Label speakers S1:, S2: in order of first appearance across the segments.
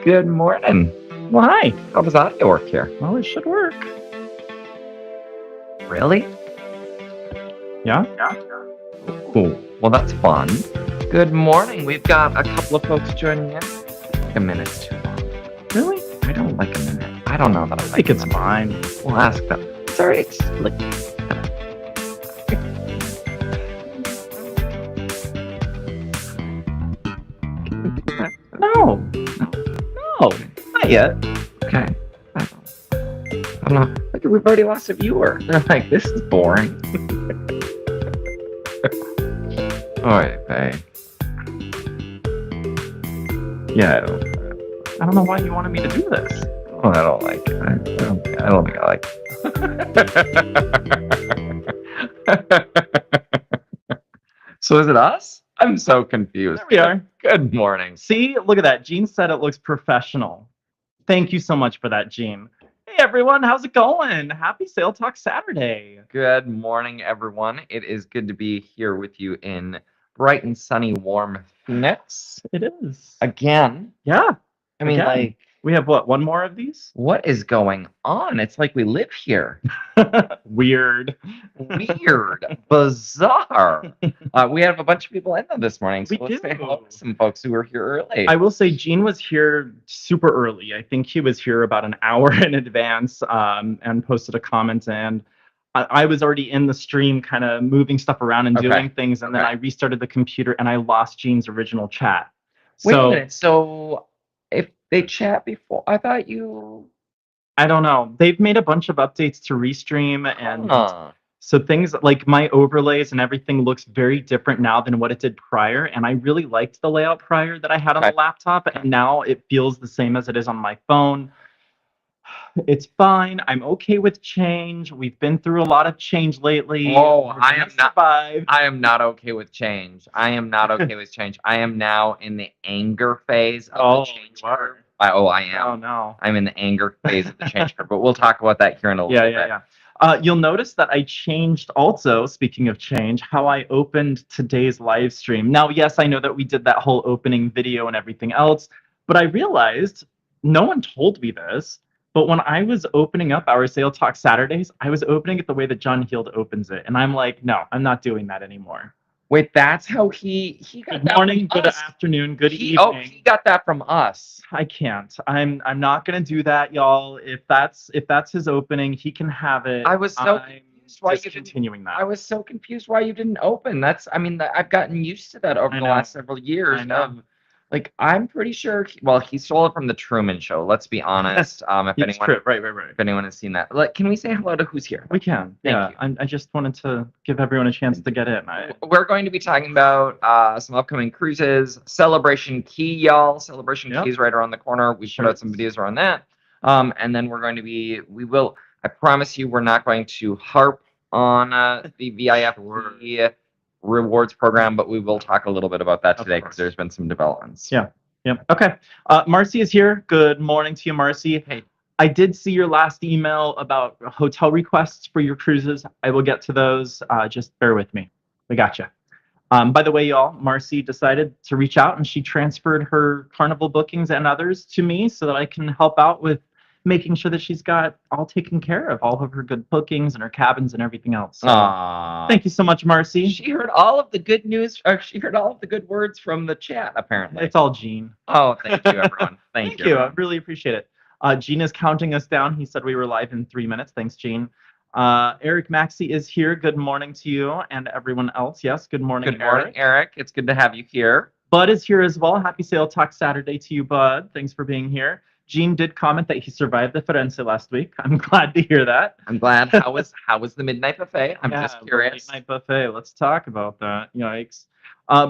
S1: Good morning. Well, hi. How does audio work here?
S2: Well, it should work.
S1: Really?
S2: Yeah?
S1: Cool. Well, that's fun. Good morning. We've got a couple of folks joining in. A minute's too long.
S2: Really?
S1: I don't like a minute. I don't know that I
S2: I
S1: like
S2: think
S1: a
S2: it's
S1: minute.
S2: fine.
S1: We'll ask them. Sorry, it's like...
S2: No. No. Not yet.
S1: Okay. I don't know. Look, we've already lost a viewer. They're like, this is boring. Alright, babe.
S2: Yeah. I don't know why you wanted me to do this.
S1: Oh, I don't like it. I don't think I like it. So is it us? I'm so confused.
S2: There we are.
S1: Good morning.
S2: See, look at that. Jean said it looks professional. Thank you so much for that, Jean. Hey, everyone. How's it going? Happy Sale Talk Saturday.
S1: Good morning, everyone. It is good to be here with you in bright and sunny, warm Phoenix.
S2: It is.
S1: Again.
S2: Yeah.
S1: I mean,
S2: Again.
S1: like...
S2: We have what? One more of these?
S1: What is going on? It's like we live here.
S2: Weird.
S1: Weird. Bizarre. We have a bunch of people in there this morning, so
S2: We
S1: let's say
S2: do.
S1: hello to some folks who were here early.
S2: I will say Gene was here super early. I think he was here about an hour in advance and posted a comment. And I was already in the stream kind of moving stuff around and doing things. And then I restarted the computer and I lost Gene's original chat.
S1: Wait a minute. So if they chat before, I thought you...
S2: I don't know. They've made a bunch of updates to Restream. And so things like my overlays and everything looks very different now than what it did prior. And I really liked the layout prior that I had on the laptop. And now it feels the same as it is on my phone. It's fine. I'm okay with change. We've been through a lot of change lately.
S1: Oh, I am not.
S2: Survive.
S1: I am not okay with change. I am not okay with change. I am now in the anger phase of the change curve. I am.
S2: Oh no.
S1: I'm in the anger phase of the change curve. But we'll talk about that here in a little bit.
S2: Yeah. You'll notice that I changed also, speaking of change, how I opened today's live stream. Now, yes, I know that we did that whole opening video and everything else, but I realized no one told me this. But when I was opening up our Sale Talk Saturdays, I was opening it the way that John Heald opens it. And I'm like, no, I'm not doing that anymore.
S1: Wait, that's how he got
S2: Good morning, good afternoon, good evening.
S1: Oh, he got that from us.
S2: I can't. I'm not gonna do that, y'all. If that's his opening, he can have it.
S1: I was so confused why you
S2: continuing that.
S1: I was so confused why you didn't open. I've gotten used to that over the last several years. Like, I'm pretty sure, he stole it from the Truman Show. Let's be honest. If anyone has seen that, can we say hello to who's here?
S2: We can. Thank you. I just wanted to give everyone a chance to get in.
S1: We're going to be talking about some upcoming cruises. Celebration Key, y'all. Celebration Key is right around the corner. We put out some videos around that. And then I promise you, we're not going to harp on the VIF rewards program, but we will talk a little bit about that today because there's been some developments.
S2: Yeah. Okay. Marcy is here. Good morning to you, Marcy.
S1: Hey.
S2: I did see your last email about hotel requests for your cruises. I will get to those. Just bear with me. We got you. By the way, y'all, Marcy decided to reach out and she transferred her Carnival bookings and others to me so that I can help out with making sure that she's got all taken care of, all of her good bookings and her cabins and everything else. So, thank you so much, Marcy.
S1: She heard all of the good news, or she heard all of the good words from the chat, apparently.
S2: It's all Gene.
S1: Oh, thank you, everyone. Thank you.
S2: I really appreciate it. Gene is counting us down. He said we were live in 3 minutes. Thanks, Gene. Eric Maxey is here. Good morning to you and everyone else. Yes, good morning,
S1: Good morning, Eric. It's good to have you here.
S2: Bud is here as well. Happy Sale Talk Saturday to you, Bud. Thanks for being here. Gene did comment that he survived the Firenze last week. I'm glad to hear that.
S1: I'm glad. How was the midnight buffet? I'm just curious.
S2: Midnight buffet. Let's talk about that. Yikes.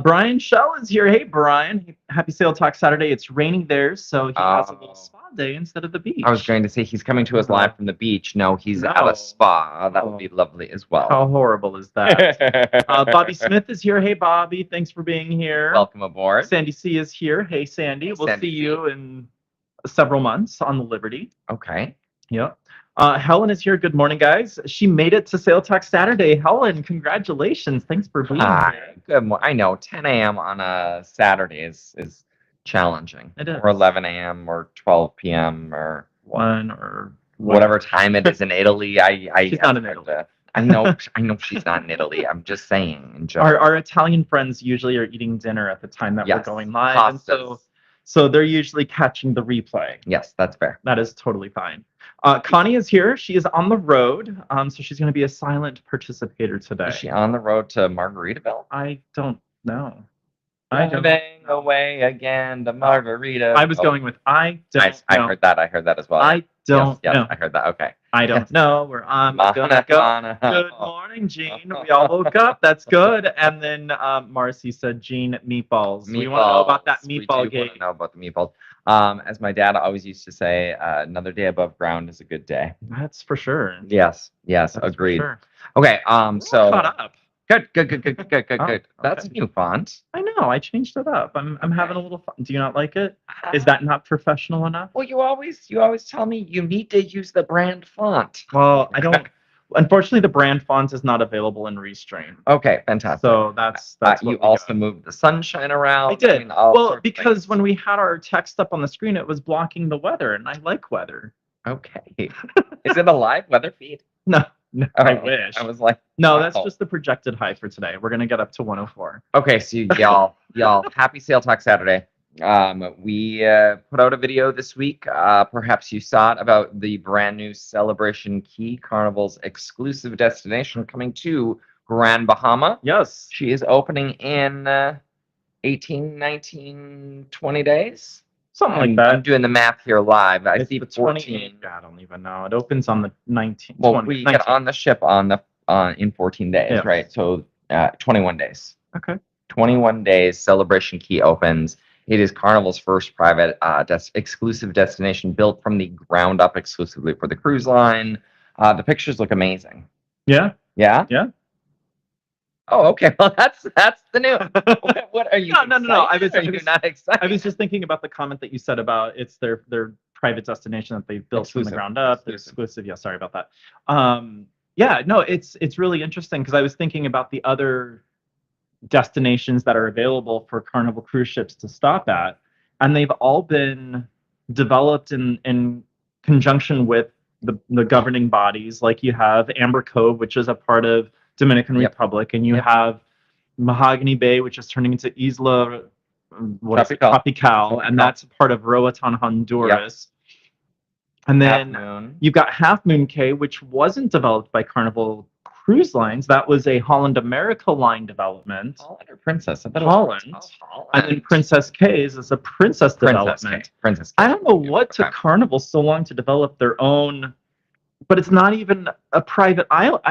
S2: Brian Shell is here. Hey, Brian. Happy Sale Talk Saturday. It's raining there, so he has a little spa day instead of the beach.
S1: I was going to say he's coming to us live from the beach. No, he's at a spa. That would be lovely as well.
S2: How horrible is that? Bobby Smith is here. Hey, Bobby. Thanks for being here.
S1: Welcome aboard.
S2: Sandy C is here. Hey, Sandy. We'll see you in several months on the Liberty.
S1: Okay.
S2: Yep. Helen is here. Good morning, guys. She made it to Sale Talk Saturday. Helen, congratulations. Thanks for being here.
S1: Good morning. I know 10 a.m. on a Saturday is challenging.
S2: It is.
S1: Or 11 a.m. or 12 p.m. or
S2: 1 or
S1: whatever time it is in Italy.
S2: She's not in Italy.
S1: I know she's not in Italy. I'm just saying. In general.
S2: Our Italian friends usually are eating dinner at the time that we're
S1: Yes,
S2: going live, and
S1: pastas.
S2: so they're usually catching the replay.
S1: Yes, that's fair.
S2: That is totally fine. Connie is here. She is on the road, so she's going to be a silent participator today.
S1: Is she on the road to Margaritaville?
S2: I don't know.
S1: Driving away again to Margarita.
S2: I was going with I don't know.
S1: I heard that as well.
S2: I don't
S1: yes,
S2: know.
S1: I heard that. Okay.
S2: I don't know where I'm gonna go. Good morning, Jean. We all woke up. That's good. And then Marcy said, Jean, meatballs. We want to know about that meatball
S1: We do want
S2: game.
S1: to know about the meatballs. As my dad always used to say, another day above ground is a good day.
S2: That's for sure.
S1: Yes,
S2: That's
S1: agreed.
S2: For sure.
S1: Okay, so
S2: caught up.
S1: Good.
S2: Oh,
S1: That's
S2: okay.
S1: a new font.
S2: I know. I changed it up. I'm having a little fun. Do you not like it? Is that not professional enough?
S1: Well, you always tell me you need to use the brand font.
S2: Well, I don't. Unfortunately, the brand font is not available in Restrain.
S1: Okay, fantastic.
S2: So that's
S1: you also moved the sunshine around.
S2: I did.
S1: I mean, well,
S2: because when we had our text up on the screen, it was blocking the weather, and I like weather.
S1: Okay. Is it a live weather feed?
S2: No, I wish.
S1: I was like,
S2: no, that's just the projected high for today. We're gonna get up to 104.
S1: Okay, so y'all, happy Sale Talk Saturday. We put out a video this week. Perhaps you saw it, about the brand new Celebration Key, Carnival's exclusive destination coming to Grand Bahama.
S2: Yes.
S1: She is opening in 18, 19, 20 days.
S2: Something like that.
S1: I'm doing the math here live. I see 14.
S2: I don't even know. It opens on the 19th.
S1: Well,
S2: 20,
S1: we
S2: 19th.
S1: get on the ship in 14 days,
S2: Yeah.
S1: right? So 21 days.
S2: Okay.
S1: 21 days, Celebration Key opens. It is Carnival's first private exclusive destination, built from the ground up exclusively for the cruise line. The pictures look amazing.
S2: Yeah.
S1: Yeah?
S2: Yeah.
S1: Oh, okay. Well, that's the new. What are you?
S2: No. I was
S1: not excited.
S2: I was just thinking about the comment that you said about it's their private destination that they've built from the ground up. They're exclusive. Yeah, sorry about that. Yeah, no, it's really interesting because I was thinking about the other destinations that are available for Carnival cruise ships to stop at, and they've all been developed in conjunction with the governing bodies. Like you have Amber Cove, which is a part of Dominican Republic, and you have Mahogany Bay, which is turning into Isla Tropical, and that's part of Roatan, Honduras. And then you've got Half Moon Cay, which wasn't developed by Carnival Cruise Lines. That was a Holland America line development.
S1: Holland or Princess?
S2: Holland. And then Princess Cay's is a Princess development.
S1: Princess.
S2: I don't know what took Carnival so long to develop their own, but it's not even a private island.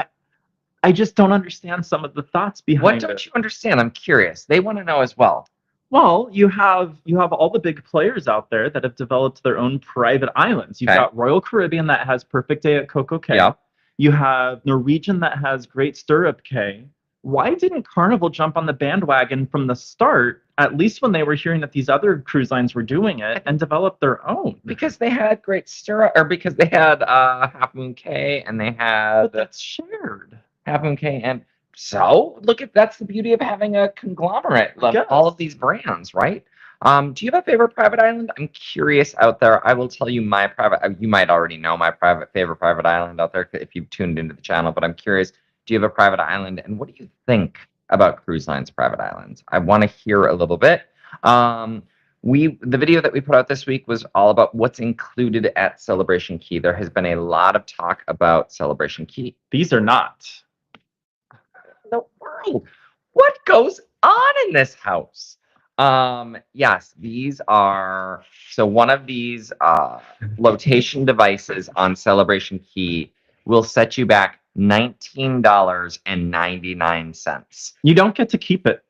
S2: I just don't understand some of the thoughts behind it.
S1: What don't you understand? I'm curious. They want to know as well.
S2: Well, you have all the big players out there that have developed their own private islands. You've got Royal Caribbean that has Perfect Day at Coco Cay.
S1: Yeah.
S2: You have Norwegian that has Great Stirrup Cay. Why didn't Carnival jump on the bandwagon from the start, at least when they were hearing that these other cruise lines were doing it, and develop their own?
S1: Because they had Great Stirrup, or because they had Half Moon Cay, and they had...
S2: But that's shared.
S1: Half Moon Cay, and so that's the beauty of having a conglomerate of all of these brands, right? Do you have a favorite private island? I'm curious out there. I will tell you my private. You might already know my favorite private island out there if you've tuned into the channel. But I'm curious. Do you have a private island, and what do you think about cruise lines' private islands? I want to hear a little bit. The video that we put out this week was all about what's included at Celebration Key. There has been a lot of talk about Celebration Key.
S2: These are not.
S1: The world. What goes on in this house? Yes, these are. So one of these flotation devices on Celebration Key will set you back $19.99.
S2: You don't get to keep it.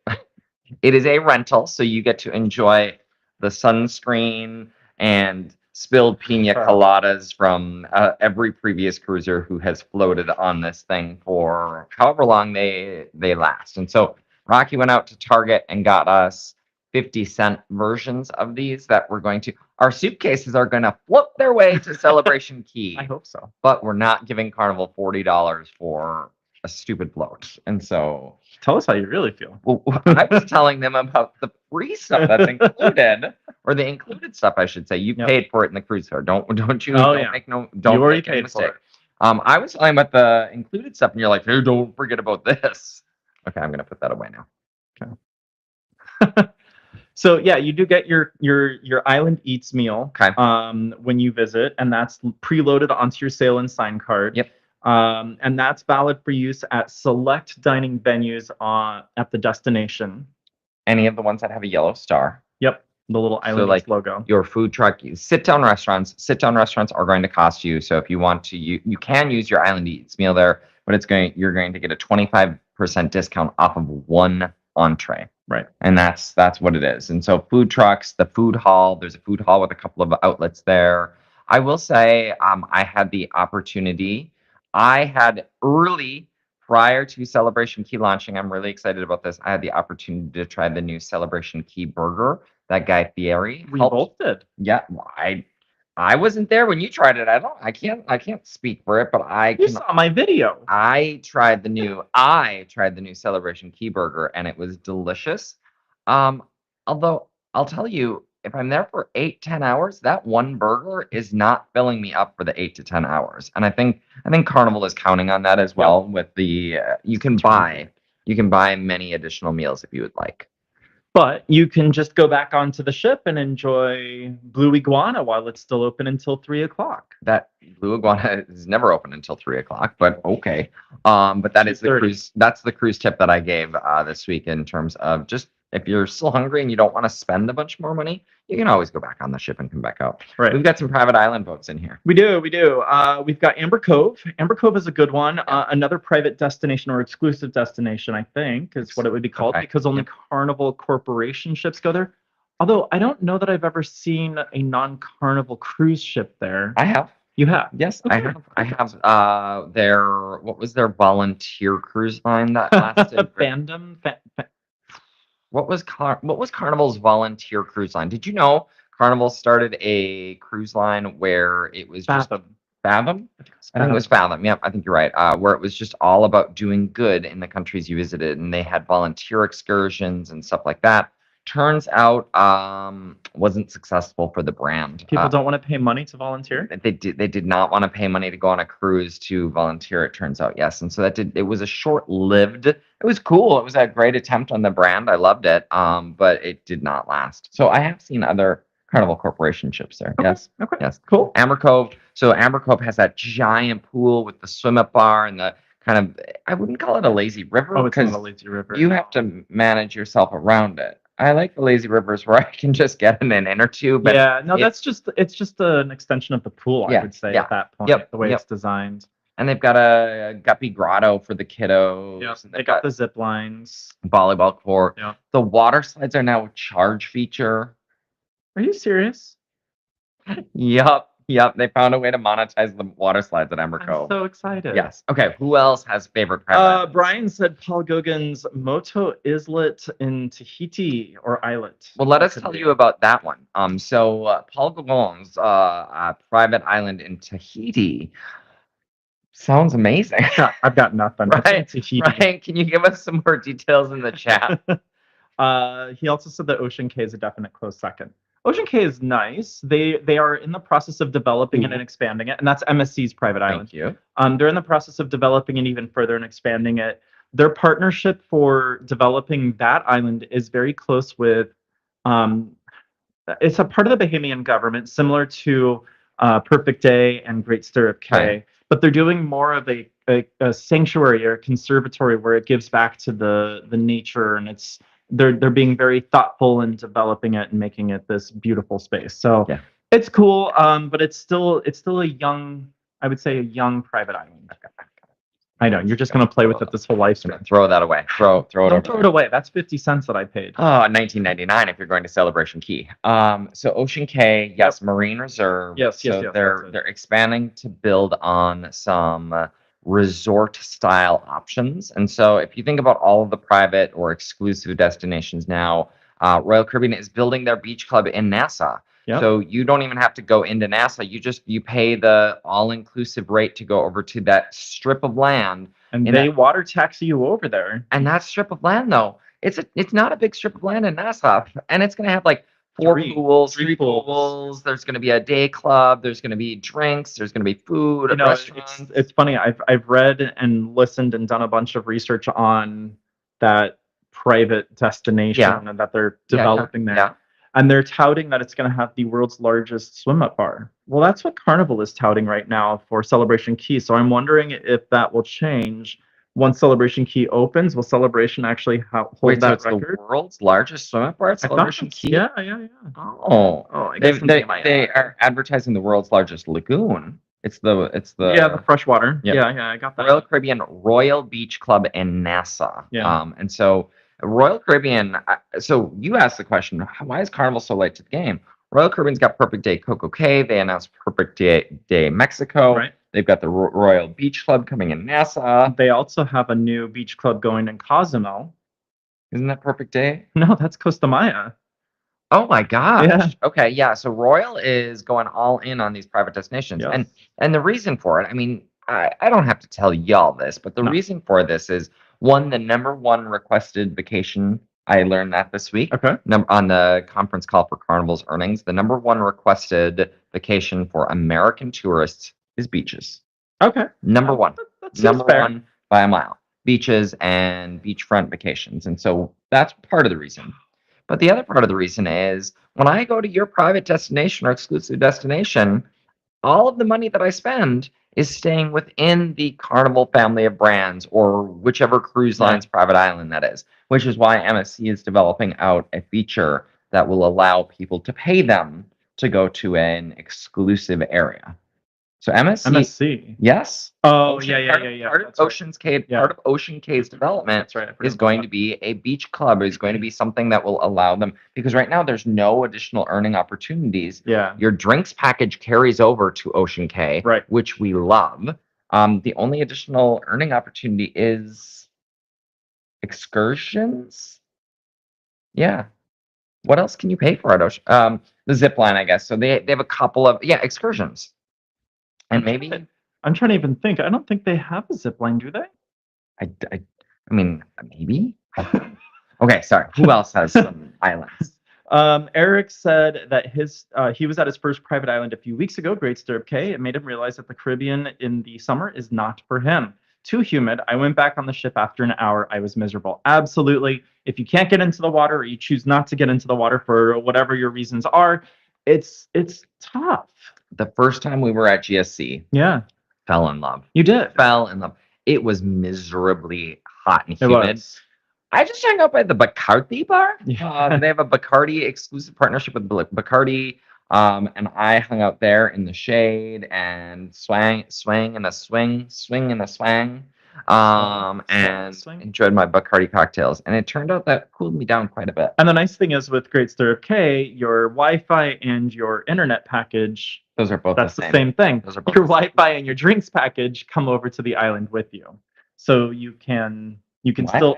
S1: It is a rental, so you get to enjoy the sunscreen and spilled pina coladas from every previous cruiser who has floated on this thing for however long they last. And so Rocky went out to Target and got us 50-cent versions of these that we're going to... Our suitcases are going to flip their way to Celebration Key.
S2: I hope so.
S1: But we're not giving Carnival $40 for a stupid bloat. And so,
S2: Tell us how you really feel.
S1: well, I was telling them about the free stuff that's included, or the included stuff, I should say. You paid for it in the cruise fare. Don't you?
S2: Oh,
S1: don't
S2: yeah.
S1: make no.
S2: You
S1: Don't
S2: already
S1: make any
S2: paid
S1: mistake.
S2: for it.
S1: I was telling about the included stuff, and you're like, hey, don't forget about this. Okay, I'm gonna put that away now.
S2: So yeah, you do get your island eats meal
S1: Okay.
S2: when you visit, and that's preloaded onto your sail and sign card.
S1: Yep.
S2: And that's valid for use at select dining venues at the destination.
S1: Any of the ones that have a yellow star.
S2: Yep, the little island
S1: like,
S2: eats logo.
S1: Your food truck, sit-down restaurants. Sit-down restaurants are going to cost you. So if you want to, you can use your island eats meal there, but you're going to get a 25% discount off of one entree.
S2: Right.
S1: And that's what it is. And so food trucks, the food hall, there's a food hall with a couple of outlets there. I will say, I had the opportunity. I had early prior to Celebration Key launching. I'm really excited about this. I had the opportunity to try the new Celebration Key burger that Guy Fieri
S2: We
S1: helped.
S2: both did.
S1: Yeah, I wasn't there when you tried it. I can't speak for it, but
S2: You saw my video.
S1: I tried the new Celebration Key burger, and it was delicious. Although I'll tell you, if I'm there for 8-10 hours, that one burger is not filling me up for the 8 to 10 hours. And I think Carnival is counting on that as well. With the you can buy many additional meals if you would like.
S2: But you can just go back onto the ship and enjoy Blue Iguana while it's still open until 3:00.
S1: That Blue Iguana is never open until 3:00, but okay. But that is the
S2: 2:30.
S1: cruise. That's the cruise tip that I gave this week in terms of just if you're still hungry and you don't want to spend a bunch more money, you can always go back on the ship and come back out.
S2: Right.
S1: We've got some private island boats in here.
S2: We do. We've got Amber Cove. Amber Cove is a good one. Another private destination or exclusive destination, I think, is what it would be called, because only Carnival Corporation ships go there. Although I don't know that I've ever seen a non-Carnival cruise ship there.
S1: I have.
S2: You have?
S1: Yes,
S2: Okay.
S1: I have. What was their volunteer cruise line that lasted?
S2: Fandom.
S1: What was Carnival's volunteer cruise line? Did you know Carnival started a cruise line where it was just Fathom? I think it was Fathom. Yeah, I think you're right. Where it was just all about doing good in the countries you visited, and they had volunteer excursions and stuff like that. Turns out, wasn't successful for the brand.
S2: People don't want to pay money to volunteer.
S1: They did not want to pay money to go on a cruise to volunteer. It turns out, yes, and so it was a short-lived. It was cool. It was a great attempt on the brand. I loved it. But it did not last. So I have seen other Carnival Corporation ships there.
S2: Okay.
S1: Yes.
S2: Okay.
S1: Yes.
S2: Cool.
S1: Amber Cove. So Amber Cove has that giant pool with the swim-up bar and the kind of, I wouldn't call it a lazy river.
S2: Oh, it's not a lazy river.
S1: You have to manage yourself around it. I like the lazy rivers where I can just get in an inner tube. But
S2: yeah, no, it's just an extension of the pool, I would say, at that point, the way it's designed.
S1: And they've got a guppy grotto for the kiddos.
S2: Yeah,
S1: and
S2: they got the zip lines.
S1: Volleyball court.
S2: Yeah.
S1: The water slides are now a charge feature.
S2: Are you serious?
S1: Yep. They found a way to monetize the water slides at Amber Cove.
S2: I'm so excited.
S1: Yes. Okay. Who else has favorite private islands?
S2: Brian said Paul Gauguin's Moto Islet in Tahiti or Islet.
S1: Well, let us tell you about that one. So Paul Gauguin's private island in Tahiti sounds amazing.
S2: I've got nothing.
S1: Ryan, can you give us some more details in the chat?
S2: He also said that Ocean Cay is a definite close second. Ocean Cay is nice. They are in the process of developing it and expanding it, and that's MSC's private island.
S1: Thank you.
S2: They're in the process of developing it even further and expanding it. Their partnership for developing that island is very close with. It's a part of the Bahamian government, similar to Perfect Day and Great Stirrup Cay,
S1: Right.
S2: but they're doing more of a sanctuary or a conservatory where it gives back to the nature, and they're being very thoughtful in developing it and making it this beautiful space. So it's cool, but it's still a young, I would say, a young private island. I know you're just gonna play with it this whole lifespan.
S1: Throw that away. Throw it.
S2: Don't throw it away. That's 50 cents that I paid.
S1: Oh, $19.99 if you're going to Celebration Key. So Ocean Cay, yes, Marine Reserve.
S2: Yes.
S1: They're expanding to build on some resort style options. And so if you think about all of the private or exclusive destinations now, Royal Caribbean is building their beach club in Nassau. Yep. So you don't even have to go into Nassau. You pay the all-inclusive rate to go over to that strip of land
S2: And
S1: in
S2: they
S1: that,
S2: water taxi you over there.
S1: and that strip of land though, it's not a big strip of land in Nassau, and it's gonna have like
S2: Three
S1: three
S2: pools.
S1: pools. There's gonna be a day club. There's gonna be drinks. There's gonna be food,
S2: You know,
S1: restaurants.
S2: it's funny. I've read and listened and done a bunch of research on that private destination and that they're developing there.
S1: Yeah.
S2: And they're touting that it's going to have the world's largest swim-up bar. Well, that's what Carnival is touting right now for Celebration Key. So I'm wondering if that will change once Celebration Key opens. Will Celebration actually hold
S1: Wait, so
S2: that
S1: it's
S2: record?
S1: the world's largest swim up bar at
S2: I thought
S1: Celebration
S2: it's-
S1: Key?
S2: Yeah.
S1: Oh,
S2: I guess
S1: they are advertising the world's largest lagoon. It's the
S2: freshwater.
S1: Yep.
S2: Yeah, I got that.
S1: Royal Caribbean Royal Beach Club in Nassau.
S2: Yeah.
S1: And so Royal Caribbean. So you asked the question, why is Carnival so late to the game? Royal Caribbean's got Perfect Day Coco Cay. They announced Perfect Day Mexico.
S2: Right.
S1: They've got the Royal Beach Club coming in Nassau.
S2: They also have a new beach club going in Cozumel.
S1: Isn't that Perfect Day?
S2: No, that's Costa Maya.
S1: Oh my gosh.
S2: Yeah.
S1: Okay, yeah. So Royal is going all in on these private destinations.
S2: Yes.
S1: And the reason for it, I mean, I don't have to tell y'all this, but the reason for this is one, the number one requested vacation. I learned that this week.
S2: Okay.
S1: On the conference call for Carnival's earnings. The number one requested vacation for American tourists is beaches.
S2: Okay.
S1: Number one.
S2: That seems
S1: Number
S2: fair.
S1: one by a mile. Beaches and beachfront vacations. And so that's part of the reason. But the other part of the reason is when I go to your private destination or exclusive destination, all of the money that I spend is staying within the Carnival family of brands or whichever cruise line's private island that is, which is why MSC is developing out a feature that will allow people to pay them to go to an exclusive area. So
S2: MSC.
S1: Yes.
S2: Oh,
S1: Yeah. Part of
S2: That's right.
S1: Part of Ocean Cave's development
S2: That's right.
S1: is going to be a beach club. Is going to be something that will allow them, because right now there's no additional earning opportunities.
S2: Yeah.
S1: Your drinks package carries over to Ocean Cave,
S2: Right.
S1: which we love. The only additional earning opportunity is excursions. Yeah. What else can you pay for at Ocean? The zip line, I guess. So they have a couple of excursions. And maybe
S2: I'm trying to even think. I don't think they have a zip line, do they?
S1: I mean, maybe. Okay, sorry. Who else has some islands?
S2: Eric said that he was at his first private island a few weeks ago, Great Stirrup Cay. It made him realize that the Caribbean in the summer is not for him. Too humid. I went back on the ship after an hour. I was miserable. Absolutely. If you can't get into the water or you choose not to get into the water for whatever your reasons are, it's tough.
S1: The first time we were at GSC, fell in love.
S2: You did.
S1: Fell in love. It was miserably hot and
S2: It
S1: humid.
S2: was.
S1: I just hung out by the Bacardi bar.
S2: Yeah.
S1: They have a Bacardi exclusive partnership with Bacardi. And I hung out there in the shade and swing in a swing, and
S2: swing.
S1: enjoyed my Bacardi cocktails. And it turned out that cooled me down quite a bit.
S2: And the nice thing is with Great Stirrup Cay, your Wi-Fi and your internet package,
S1: Those are both
S2: that's
S1: the
S2: the
S1: same.
S2: same thing.
S1: Those are both
S2: Your
S1: the same.
S2: Wi-Fi and your drinks package come over to the island with you. So you can
S1: Wi-Fi does?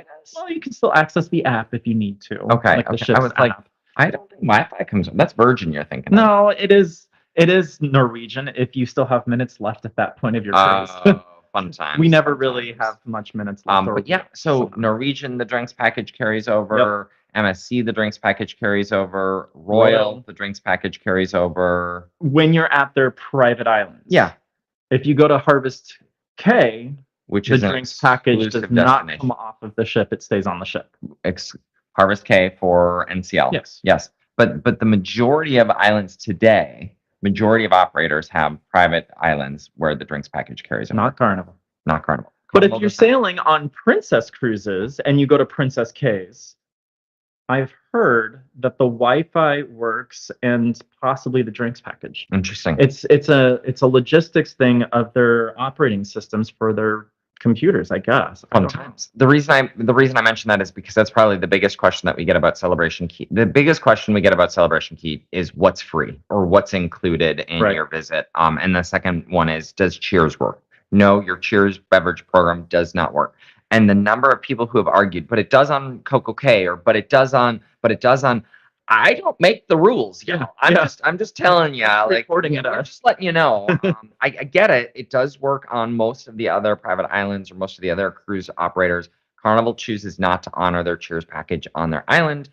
S2: you can still access the app if you need to.
S1: Okay,
S2: Like the
S1: okay. I
S2: ship's
S1: was like,
S2: app.
S1: I don't think Wi-Fi comes. That's Virgin you're thinking.
S2: No, it is Norwegian if you still have minutes left at that point of your cruise.
S1: Fun times.
S2: We never
S1: fun
S2: really
S1: times.
S2: have much minutes left.
S1: But yeah, so Norwegian, the drinks package carries over. MSC, the drinks package carries over. Royal, the drinks package carries over.
S2: When you're at their private islands.
S1: Yeah.
S2: If you go to Harvest Cay,
S1: Which
S2: the
S1: is an
S2: drinks package does
S1: exclusive
S2: not
S1: destination.
S2: come off of the ship. It stays on the ship.
S1: Harvest Cay for NCL.
S2: Yes.
S1: But the majority of islands today, majority of operators have private islands where the drinks package carries over.
S2: Not Carnival.
S1: Not Carnival.
S2: But if
S1: Carnival
S2: you're
S1: does not.
S2: sailing on Princess cruises and you go to Princess Cays, I've heard that the Wi-Fi works and possibly the drinks package.
S1: Interesting.
S2: It's a logistics thing of their operating systems for their computers, I guess. I
S1: Fun
S2: don't know.
S1: times. The reason I mention that is because that's probably the biggest question that we get about Celebration Key. The biggest question we get about Celebration Key is what's free or what's included in your visit. And the second one is, does Cheers work? No, your Cheers beverage program does not work. And the number of people who have argued, but it does on Coco Cay, or but it does on, I don't make the rules.
S2: Yeah,
S1: I'm just telling you, like,
S2: reporting it
S1: we're
S2: us.
S1: just letting you know. I get it. It does work on most of the other private islands or most of the other cruise operators. Carnival chooses not to honor their cheers package on their island.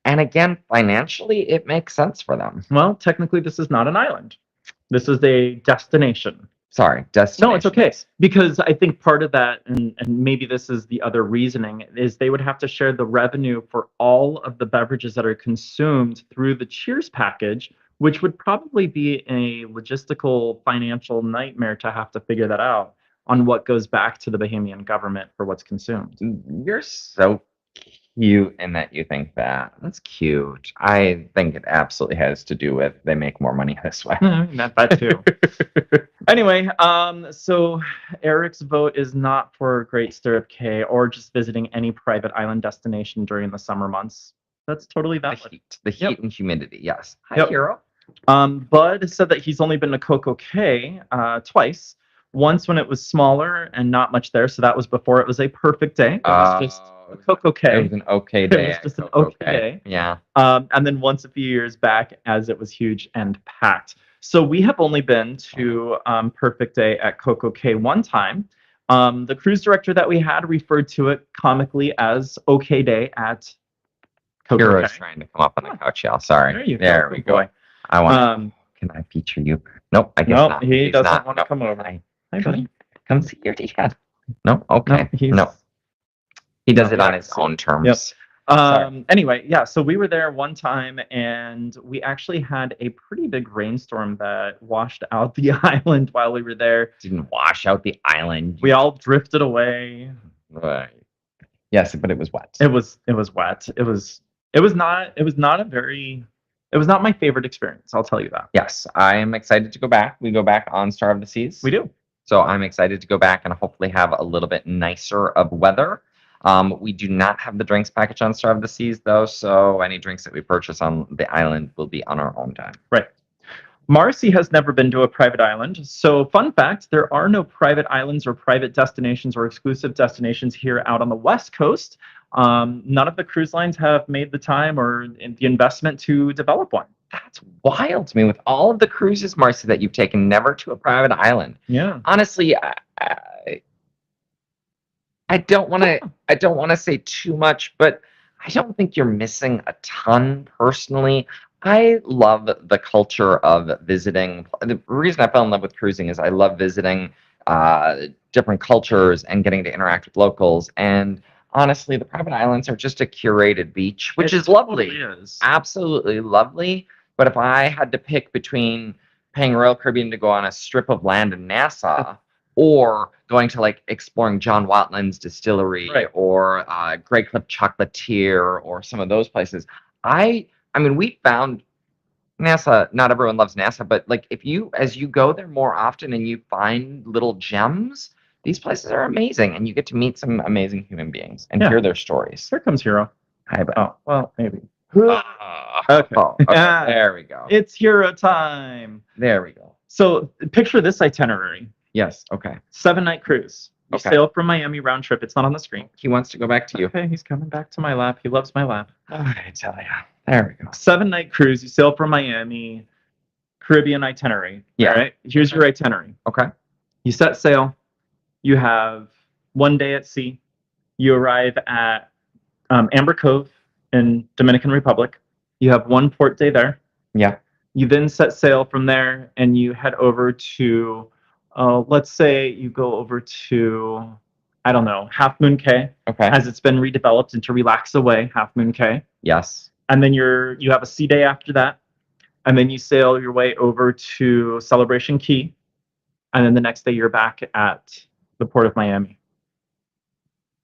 S1: And again, financially, it makes sense for them.
S2: Well, technically, this is not an island. This is a destination.
S1: Sorry,
S2: No, it's okay.
S1: destinations.
S2: Because I think part of that, and maybe this is the other reasoning, is they would have to share the revenue for all of the beverages that are consumed through the Cheers package, which would probably be a logistical financial nightmare to have to figure that out on what goes back to the Bahamian government for what's consumed.
S1: You're so cute in that you think that. That's cute. I think it absolutely has to do with they make more money this way.
S2: That too. Anyway, so Eric's vote is not for Great Stirrup Cay or just visiting any private island destination during the summer months. That's totally valid.
S1: The heat and humidity. Yes. Hi,
S2: Yep.
S1: Hero.
S2: Bud said that he's only been to Coco Cay twice. Once when it was smaller and not much there, so that was before it was a perfect day. It was just a Coco Cay.
S1: It was an okay day.
S2: It was just an okay day.
S1: Yeah.
S2: And then once a few years back, as it was huge and packed. So we have only been to Perfect Day at Coco Cay one time. The cruise director that we had referred to it comically as OK Day at Coco
S1: Hero's
S2: Cay.
S1: trying to come up on the couch, y'all. Sorry.
S2: There you go.
S1: There we
S2: Good
S1: go.
S2: boy.
S1: I want. Can I feature you? Nope. I guess
S2: Nope,
S1: not.
S2: he
S1: He's
S2: doesn't
S1: not.
S2: want to
S1: Nope.
S2: come over.
S1: Hi,
S2: buddy.
S1: Come see your dad. No. Okay.
S2: No,
S1: He does
S2: No,
S1: it on
S2: yeah,
S1: his
S2: so-
S1: own terms.
S2: Yep. Anyway, yeah, so we were there one time and we actually had a pretty big rainstorm that washed out the island while we were there.
S1: Didn't wash out the island.
S2: We all drifted away.
S1: Right. Yes, but it was wet.
S2: It was wet. It was not my favorite experience, I'll tell you that.
S1: Yes, I am excited to go back. We go back on Star of the Seas.
S2: We do.
S1: So I'm excited to go back and hopefully have a little bit nicer of weather. We do not have the drinks package on Star of the Seas, though, so any drinks that we purchase on the island will be on our own time.
S2: Right. Marcy has never been to a private island. So, fun fact, there are no private islands or private destinations or exclusive destinations here out on the West Coast. None of the cruise lines have made the time or the investment to develop one.
S1: That's wild to me. With all of the cruises, Marcy, that you've taken, never to a private island.
S2: Yeah.
S1: Honestly, I don't want to say too much, but I don't think you're missing a ton personally. I love the culture of visiting. The reason I fell in love with cruising is I love visiting different cultures and getting to interact with locals. And honestly, the private islands are just a curated beach, which is lovely.
S2: Totally is.
S1: Absolutely lovely. But if I had to pick between paying Royal Caribbean to go on a strip of land in Nassau or going to like exploring John Watlin's distillery
S2: Right.
S1: or Grey Cliff Chocolatier or some of those places, I mean, we found Nassau. Not everyone loves Nassau, but like as you go there more often and you find little gems, these places are amazing, and you get to meet some amazing human beings and hear their stories.
S2: Here comes Hero.
S1: Hi, bud.
S2: Oh, well, maybe.
S1: Okay.
S2: Okay.
S1: There we go.
S2: It's Hero time.
S1: There we go.
S2: So picture this itinerary.
S1: Yes. Okay.
S2: 7-night cruise. You
S1: Okay.
S2: sail from Miami round trip. It's not on the screen.
S1: He wants to go back to you.
S2: Okay, he's coming back to my lap. He loves my lap.
S1: I tell you. There we go.
S2: 7-night cruise. You sail from Miami, Caribbean itinerary.
S1: Yeah.
S2: All right. Here's your itinerary.
S1: Okay.
S2: You set sail. You have 1 day at sea. You arrive at Amber Cove in Dominican Republic. You have 1 port day there.
S1: Yeah.
S2: You then set sail from there and you head over to, let's say you go over to, I don't know, Half Moon Cay,
S1: Okay.
S2: as it's been redeveloped into Relax Away, Half Moon Cay.
S1: Yes.
S2: And then you have a sea day after that. And then you sail your way over to Celebration Key. And then the next day you're back at the Port of Miami.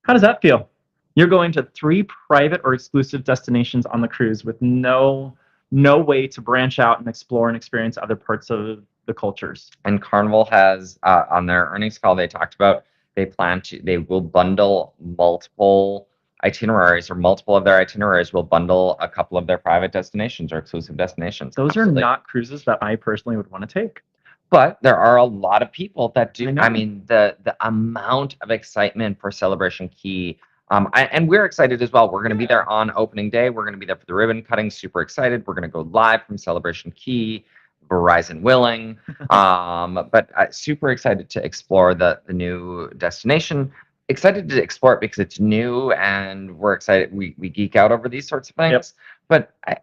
S2: How does that feel? You're going to 3 private or exclusive destinations on the cruise with no way to branch out and explore and experience other parts of the cultures.
S1: And Carnival has on their earnings call, they talked about they will bundle multiple itineraries, or multiple of their itineraries will bundle a couple of their private destinations or exclusive destinations.
S2: Those
S1: Absolutely.
S2: are not cruises that I personally would want to take.
S1: But there are a lot of people that do.
S2: I know.
S1: I mean, the amount of excitement for Celebration Key And we're excited as well. We're going to be there on opening day. We're going to be there for the ribbon cutting. Super excited. We're going to go live from Celebration Key, Verizon willing. But super excited to explore the new destination. Excited to explore it because it's new and we're excited. We geek out over these sorts of things.
S2: Yep.
S1: But I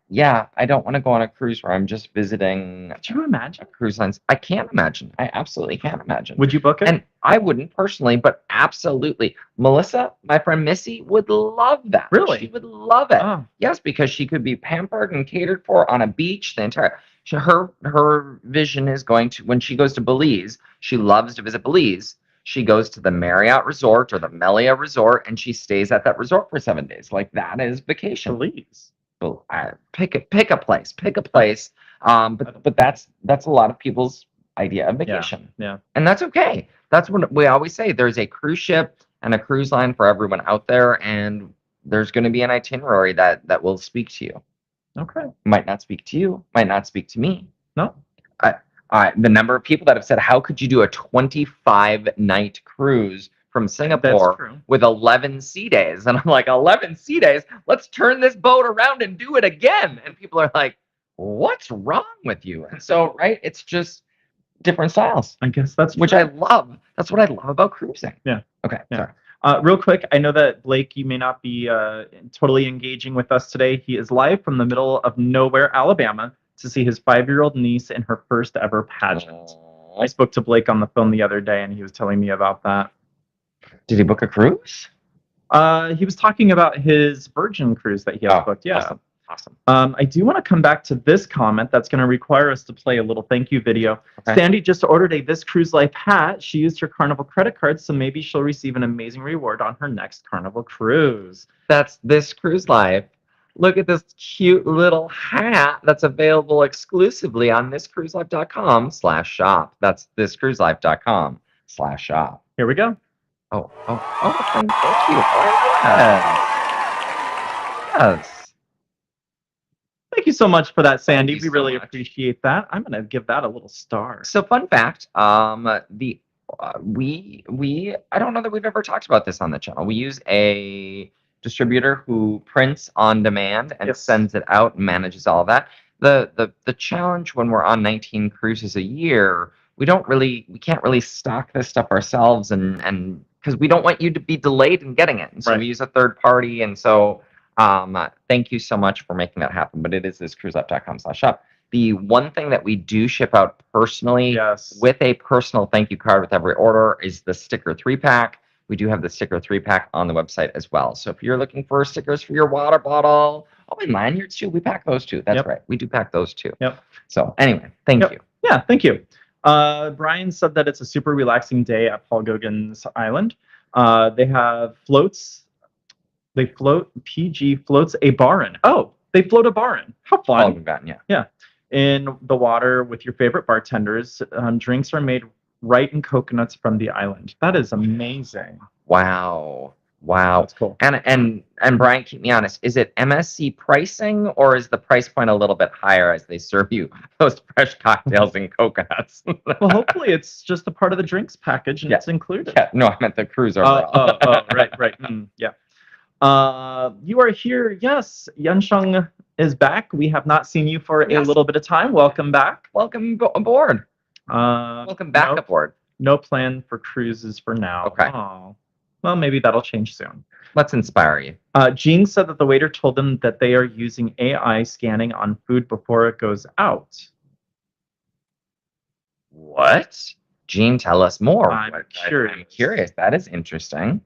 S1: don't want to go on a cruise where I'm just visiting.
S2: Could you imagine?
S1: Cruise lines? I can't imagine. I absolutely can't imagine.
S2: Would you book it?
S1: And I wouldn't personally, but absolutely. Melissa, my friend Missy, would love that.
S2: Really?
S1: She would love it.
S2: Oh.
S1: Yes, because she could be pampered and catered for on a beach the entire. Her vision is going to, when she goes to Belize, she loves to visit Belize. She goes to the Marriott Resort or the Melia Resort, and she stays at that resort for 7 days. Like that is vacation.
S2: Belize.
S1: Well, pick a place. But that's a lot of people's idea of vacation.
S2: Yeah.
S1: And that's okay. That's what we always say. There's a cruise ship and a cruise line for everyone out there, and there's going to be an itinerary that will speak to you.
S2: Okay.
S1: Might not speak to you. Might not speak to me.
S2: No.
S1: The number of people that have said, "How could you do a 25-night cruise from Singapore with 11 sea days?" And I'm like, 11 sea days? Let's turn this boat around and do it again. And people are like, what's wrong with you? And so, right, it's just different styles.
S2: I guess that's
S1: which I love. That's what I love about cruising.
S2: Yeah.
S1: Okay.
S2: Yeah. Sorry. Real quick, I know that Blake, you may not be totally engaging with us today. He is live from the middle of nowhere, Alabama, to see his 5-year-old niece in her first ever pageant. I spoke to Blake on the phone the other day, and he was telling me about that.
S1: Did he book a cruise?
S2: He was talking about his Virgin cruise that he has booked. Yeah.
S1: Awesome.
S2: I do want to come back to this comment that's going to require us to play a little thank you video.
S1: Okay.
S2: Sandy just ordered a This Cruise Life hat. She used her Carnival credit card, so maybe she'll receive an amazing reward on her next Carnival cruise.
S1: That's This Cruise Life. Look at this cute little hat that's available exclusively on thiscruiselife.com/shop. That's thiscruiselife.com/shop.
S2: Here we go.
S1: Oh, thank you. Yes.
S2: Thank you so much for that, Sandy.
S1: Thank
S2: We
S1: you so
S2: really
S1: much.
S2: appreciate that. I'm going to give that a little star.
S1: So, fun fact, we I don't know that we've ever talked about this on the channel. We use a distributor who prints on demand and sends it out and manages all of that. The challenge when we're on 19 cruises a year, we can't really stock this stuff ourselves, and because we don't want you to be delayed in getting it. And so we use a third party, and so thank you so much for making that happen. But it is thiscruiselife.com/shop. The one thing that we do ship out personally with a personal thank you card with every order is the sticker 3-pack. We do have the sticker 3-pack on the website as well. So if you're looking for stickers for your water bottle, and lanyards too, we pack those too. That's right. We do pack those too.
S2: Yep.
S1: So anyway, thank you.
S2: Yeah, thank you. Brian said that it's a super relaxing day at Paul Gauguin's Island. They have floats. PG floats a barin. Oh, they float a barin. How fun.
S1: Paul Gauguin, yeah.
S2: Yeah. In the water with your favorite bartenders. Drinks are made right in coconuts from the island. That is amazing.
S1: Wow.
S2: That's cool.
S1: And Brian, keep me honest. Is it MSC pricing, or is the price point a little bit higher as they serve you those fresh cocktails and coconuts?
S2: Well, hopefully it's just a part of the drinks package and it's included.
S1: Yeah, no, I meant the cruise overall.
S2: Right. Yeah. You are here. Yes, Yansheng is back. We have not seen you for a little bit of time. Welcome back.
S1: Welcome aboard. Welcome back aboard.
S2: No plan for cruises for now.
S1: Okay.
S2: Oh. Well, maybe that'll change soon.
S1: Let's inspire you.
S2: Jean said that the waiter told them that they are using AI scanning on food before it goes out.
S1: What? Jean, tell us more.
S2: I'm
S1: curious. That is interesting.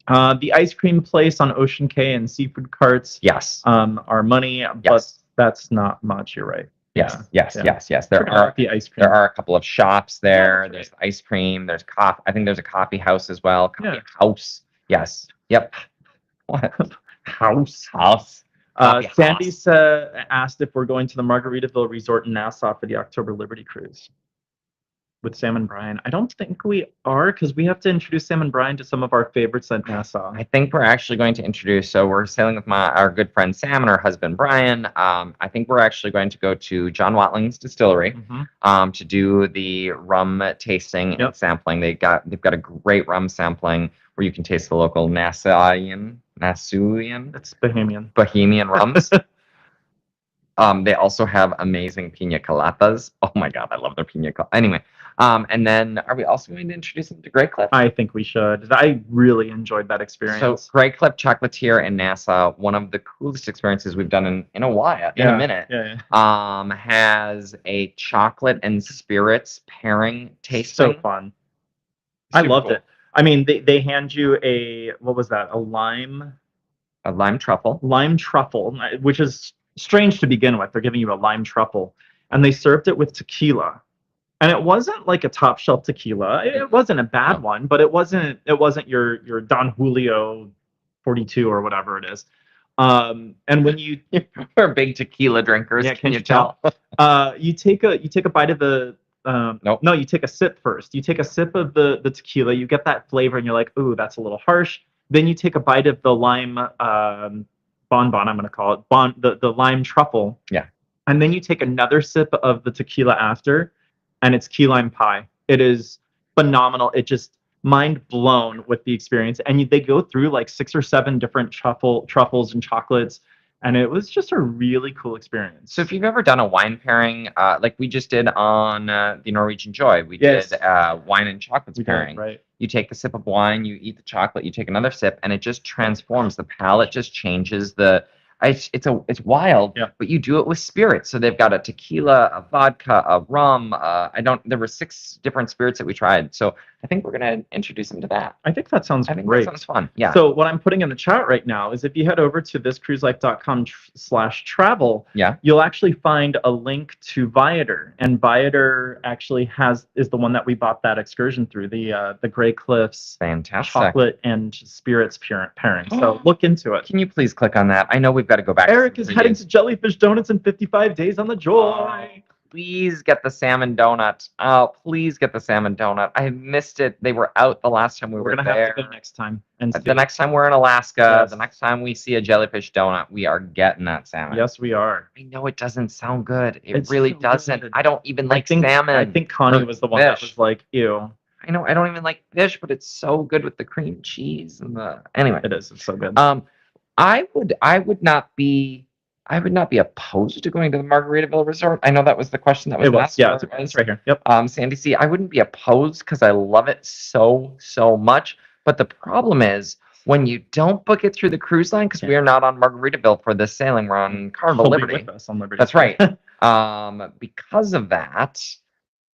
S2: The ice cream place on Ocean Cay and seafood carts.
S1: Yes.
S2: Are money, but that's not much. You're right.
S1: Yes. There are a couple of shops there. There's ice cream. There's coffee. I think there's a coffee house as well. Coffee house. Yes. Yep. What? House.
S2: Sandy asked if we're going to the Margaritaville Resort in Nassau for the October Liberty Cruise with Sam and Brian. I don't think we are, because we have to introduce Sam and Brian to some of our favorites at Nassau.
S1: I think we're actually going to introduce, so we're sailing with our good friend Sam and her husband Brian. I think we're actually going to go to John Watling's distillery to do the rum tasting and sampling. They've got a great rum sampling where you can taste the local Nassauian Nassauian,
S2: It's Bohemian.
S1: Bohemian rums. They also have amazing pina coladas. Oh my God, I love their pina colada. Anyway, and then are we also going to introduce them to Grey Cliff?
S2: I think we should. I really enjoyed that experience.
S1: So Grey Cliff Chocolatier in Nassau, one of the coolest experiences we've done in a while, in a minute.
S2: Yeah.
S1: Has a chocolate and spirits pairing tasting.
S2: So fun. I loved it. I mean, they hand you what was that? A lime
S1: truffle.
S2: Lime truffle, which is strange to begin with. They're giving you a lime truffle, and they served it with tequila. And it wasn't like a top shelf tequila. It wasn't a bad one, but it wasn't your Don Julio 42 or whatever it is. And when
S1: we're big tequila drinkers,
S2: yeah,
S1: can you tell?
S2: You take a bite of the
S1: nope.
S2: No, you take a sip first. You take a sip of the tequila, you get that flavor, and you're like, ooh, that's a little harsh. Then you take a bite of the lime bonbon, I'm going to call it, the lime truffle.
S1: Yeah.
S2: And then you take another sip of the tequila after, and it's key lime pie. It is phenomenal. It just mind blown with the experience. And they go through like 6 or 7 different truffles and chocolates. And it was just a really cool experience.
S1: So if you've ever done a wine pairing, like we just did on the Norwegian Joy, we did wine and chocolates pairing.
S2: Right.
S1: You take a sip of wine, you eat the chocolate, you take another sip, and it just transforms. The palate just changes. It's wild, but you do it with spirits. So they've got a tequila, a vodka, a rum. There were 6 different spirits that we tried. So I think we're going to introduce them to that.
S2: I think that sounds great.
S1: That sounds fun. Yeah.
S2: So what I'm putting in the chat right now is if you head over to thiscruiselife.com/travel, you'll actually find a link to Viator. And Viator actually is the one that we bought that excursion through, the Grey Cliffs
S1: fantastic
S2: chocolate and spirits pairing. So look into it.
S1: Can you please click on that? I know we've got to go back.
S2: Eric is heading to Jellyfish Donuts in 55 days on the Joy.
S1: Please get the salmon donut. Oh, please get the salmon donut. I missed it. They were out the last time we were
S2: gonna
S1: there.
S2: Have to go next time. And
S1: the next time we're in Alaska, the next time we see a jellyfish donut, we are getting that salmon.
S2: Yes, we are.
S1: I know it doesn't sound good. It really doesn't. Good. I don't even like salmon.
S2: I think Connie was the one that was like, ew.
S1: I know I don't even like fish, but it's so good with the cream cheese and anyway.
S2: It is. It's so good.
S1: I would not be opposed to going to the Margaritaville Resort. I know that was the question that was asked.
S2: Yeah, it's right here. Yep.
S1: Sandy C, I wouldn't be opposed because I love it so much. But the problem is when you don't book it through the cruise line, because we are not on Margaritaville for this sailing, we're on Carnival Liberty.
S2: With us on Liberty.
S1: That's right. Because of that,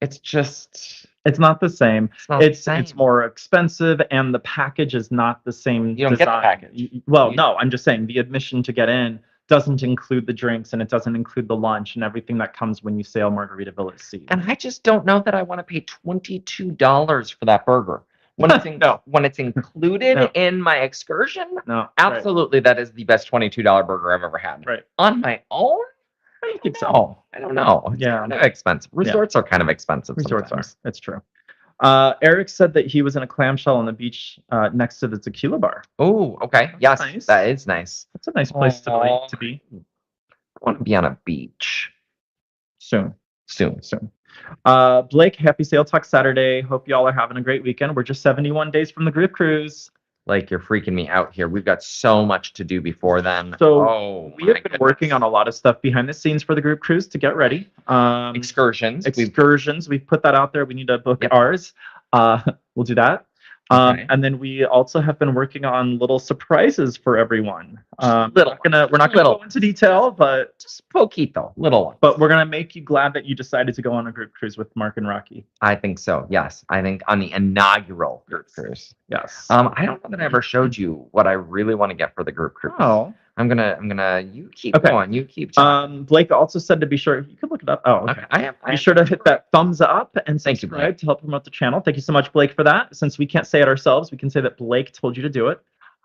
S1: it's
S2: not the same.
S1: It's
S2: more expensive, and the package is not the same.
S1: You don't get the package.
S2: No, I'm just saying the admission to get in doesn't include the drinks, and it doesn't include the lunch and everything that comes when you sail Margaritaville at sea.
S1: And I just don't know that I want to pay $22 for that burger. When it's included in my excursion, absolutely, that is the best $22 burger I've ever had.
S2: Right.
S1: On my own, I don't think so. I don't know. It's kind of expensive. Resorts are kind of expensive.
S2: Resorts are. It's true. Eric said that he was in a clamshell on the beach next to the tequila bar.
S1: Oh, okay. Yes, nice. That is nice.
S2: That's a nice place to be.
S1: I want to be on a beach.
S2: Soon.
S1: Blake,
S2: happy Sail Talk Saturday. Hope y'all are having a great weekend. We're just 71 days from the group cruise.
S1: Like, you're freaking me out here. We've got so much to do before then.
S2: So we have been working on a lot of stuff behind the scenes for the group cruise to get ready.
S1: Excursions.
S2: We've put that out there. We need to book ours. We'll do that. And then we also have been working on little surprises for everyone. We're not gonna go into detail, but
S1: just poquito, little one.
S2: But we're gonna make you glad that you decided to go on a group cruise with Mark and Rocky.
S1: I think so. Yes, I think on the inaugural group cruise.
S2: Yes.
S1: I don't know that I ever showed you what I really want to get for the group cruise.
S2: Oh.
S1: I'm gonna. You keep going. You keep talking.
S2: Blake also said to be sure you could look it up. Oh, okay. Be sure to hit that thumbs up and subscribe to help promote the channel. Thank you so much, Blake, for that. Since we can't say it ourselves, we can say that Blake told you to do it.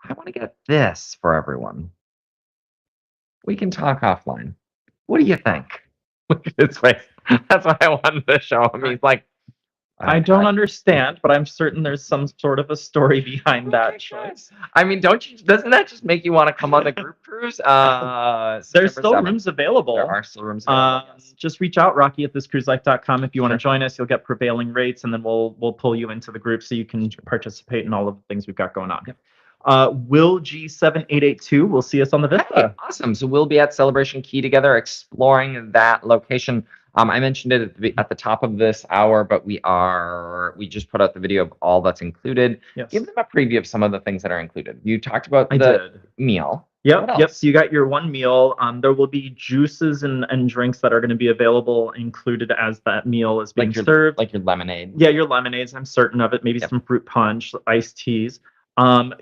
S1: I want to get this for everyone. We can talk offline. What do you think? Look at his face. That's why I wanted to show him. He's like,
S2: I don't understand, but I'm certain there's some sort of a story behind that choice.
S1: I mean, doesn't that just make you want to come on the group cruise?
S2: There's still rooms available.
S1: There are still rooms available. Yes.
S2: Just reach out, Rocky, at thiscruiselife.com if you want to join us. You'll get prevailing rates, and then we'll pull you into the group so you can participate in all of the things we've got going on.
S1: Yep.
S2: Will G7882 will see us on the
S1: Hey,
S2: Vista.
S1: awesome. So we'll be at Celebration Key together, exploring that location. I mentioned it at the top of this hour, but we just put out the video of all that's included.
S2: Yes.
S1: Give them a preview of some of the things that are included. You talked about
S2: I
S1: the
S2: did.
S1: meal.
S2: Yep,
S1: What
S2: yep.
S1: else?
S2: So you got your one meal. There will be juices and drinks that are going to be available included as that meal is being served.
S1: Like your lemonade.
S2: Yeah, your lemonades, I'm certain of it. Maybe
S1: Yep.
S2: some fruit punch, iced teas.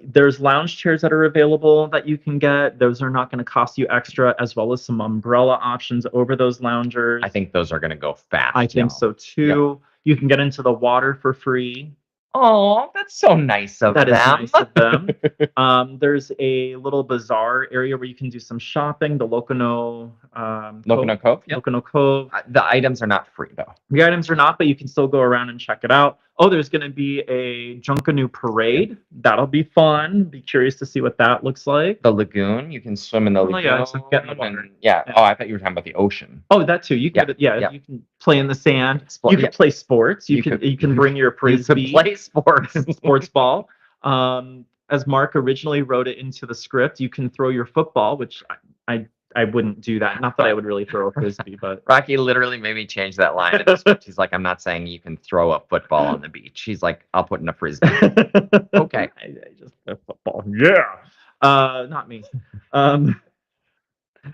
S2: There's lounge chairs that are available that you can get. Those are not going to cost you extra, as well as some umbrella options over those loungers.
S1: I think those are going to go fast.
S2: I think so too.
S1: Yep.
S2: You can get into the water for free.
S1: Oh, that's so nice of
S2: That
S1: them.
S2: is nice of them. There's a little bazaar area where you can do some shopping. The Locono
S1: Cove. Yep.
S2: Locono Cove.
S1: The items are not free though.
S2: The items are not, but you can still go around and check it out. Oh, there's going to be a Junkanoo parade. That'll be fun. Be curious to see what that looks like.
S1: The lagoon, you can swim in the lagoon.
S2: Yeah, so get in the water.
S1: Yeah. Oh, I thought you were talking about the ocean.
S2: Oh, that too. You can, you can play in the sand. You can play sports. You can bring your frisbee.
S1: You can play sports.
S2: Sports ball. As Mark originally wrote it into the script, you can throw your football, which I wouldn't do that. Not that I would really throw a frisbee, but
S1: Rocky literally made me change that line in the script. He's like, I'm not saying you can throw a football on the beach. He's like, I'll put in a frisbee. Okay.
S2: I just a football. Yeah. Not me.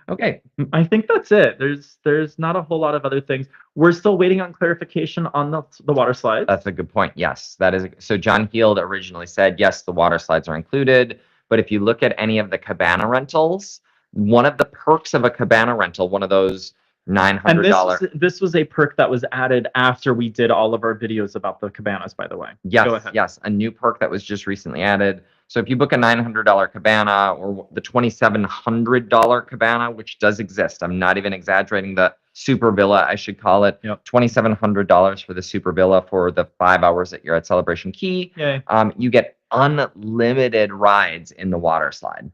S1: Okay.
S2: I think that's it. There's not a whole lot of other things. We're still waiting on clarification on the water slides.
S1: That's a good point. Yes, that is. So John Heald originally said, yes, the water slides are included. But if you look at any of the cabana rentals, one of the perks of a cabana rental, one of those $900.
S2: And this was a perk that was added after we did all of our videos about the cabanas, by the way.
S1: Yes,
S2: go ahead.
S1: Yes, a new perk that was just recently added. So if you book a $900 cabana or the $2,700 cabana, which does exist, I'm not even exaggerating, the super villa, I should call it.
S2: Yep.
S1: $2,700 for the super villa for the 5 hours that you're at Celebration Key.
S2: Yay.
S1: You get unlimited rides in the water slide.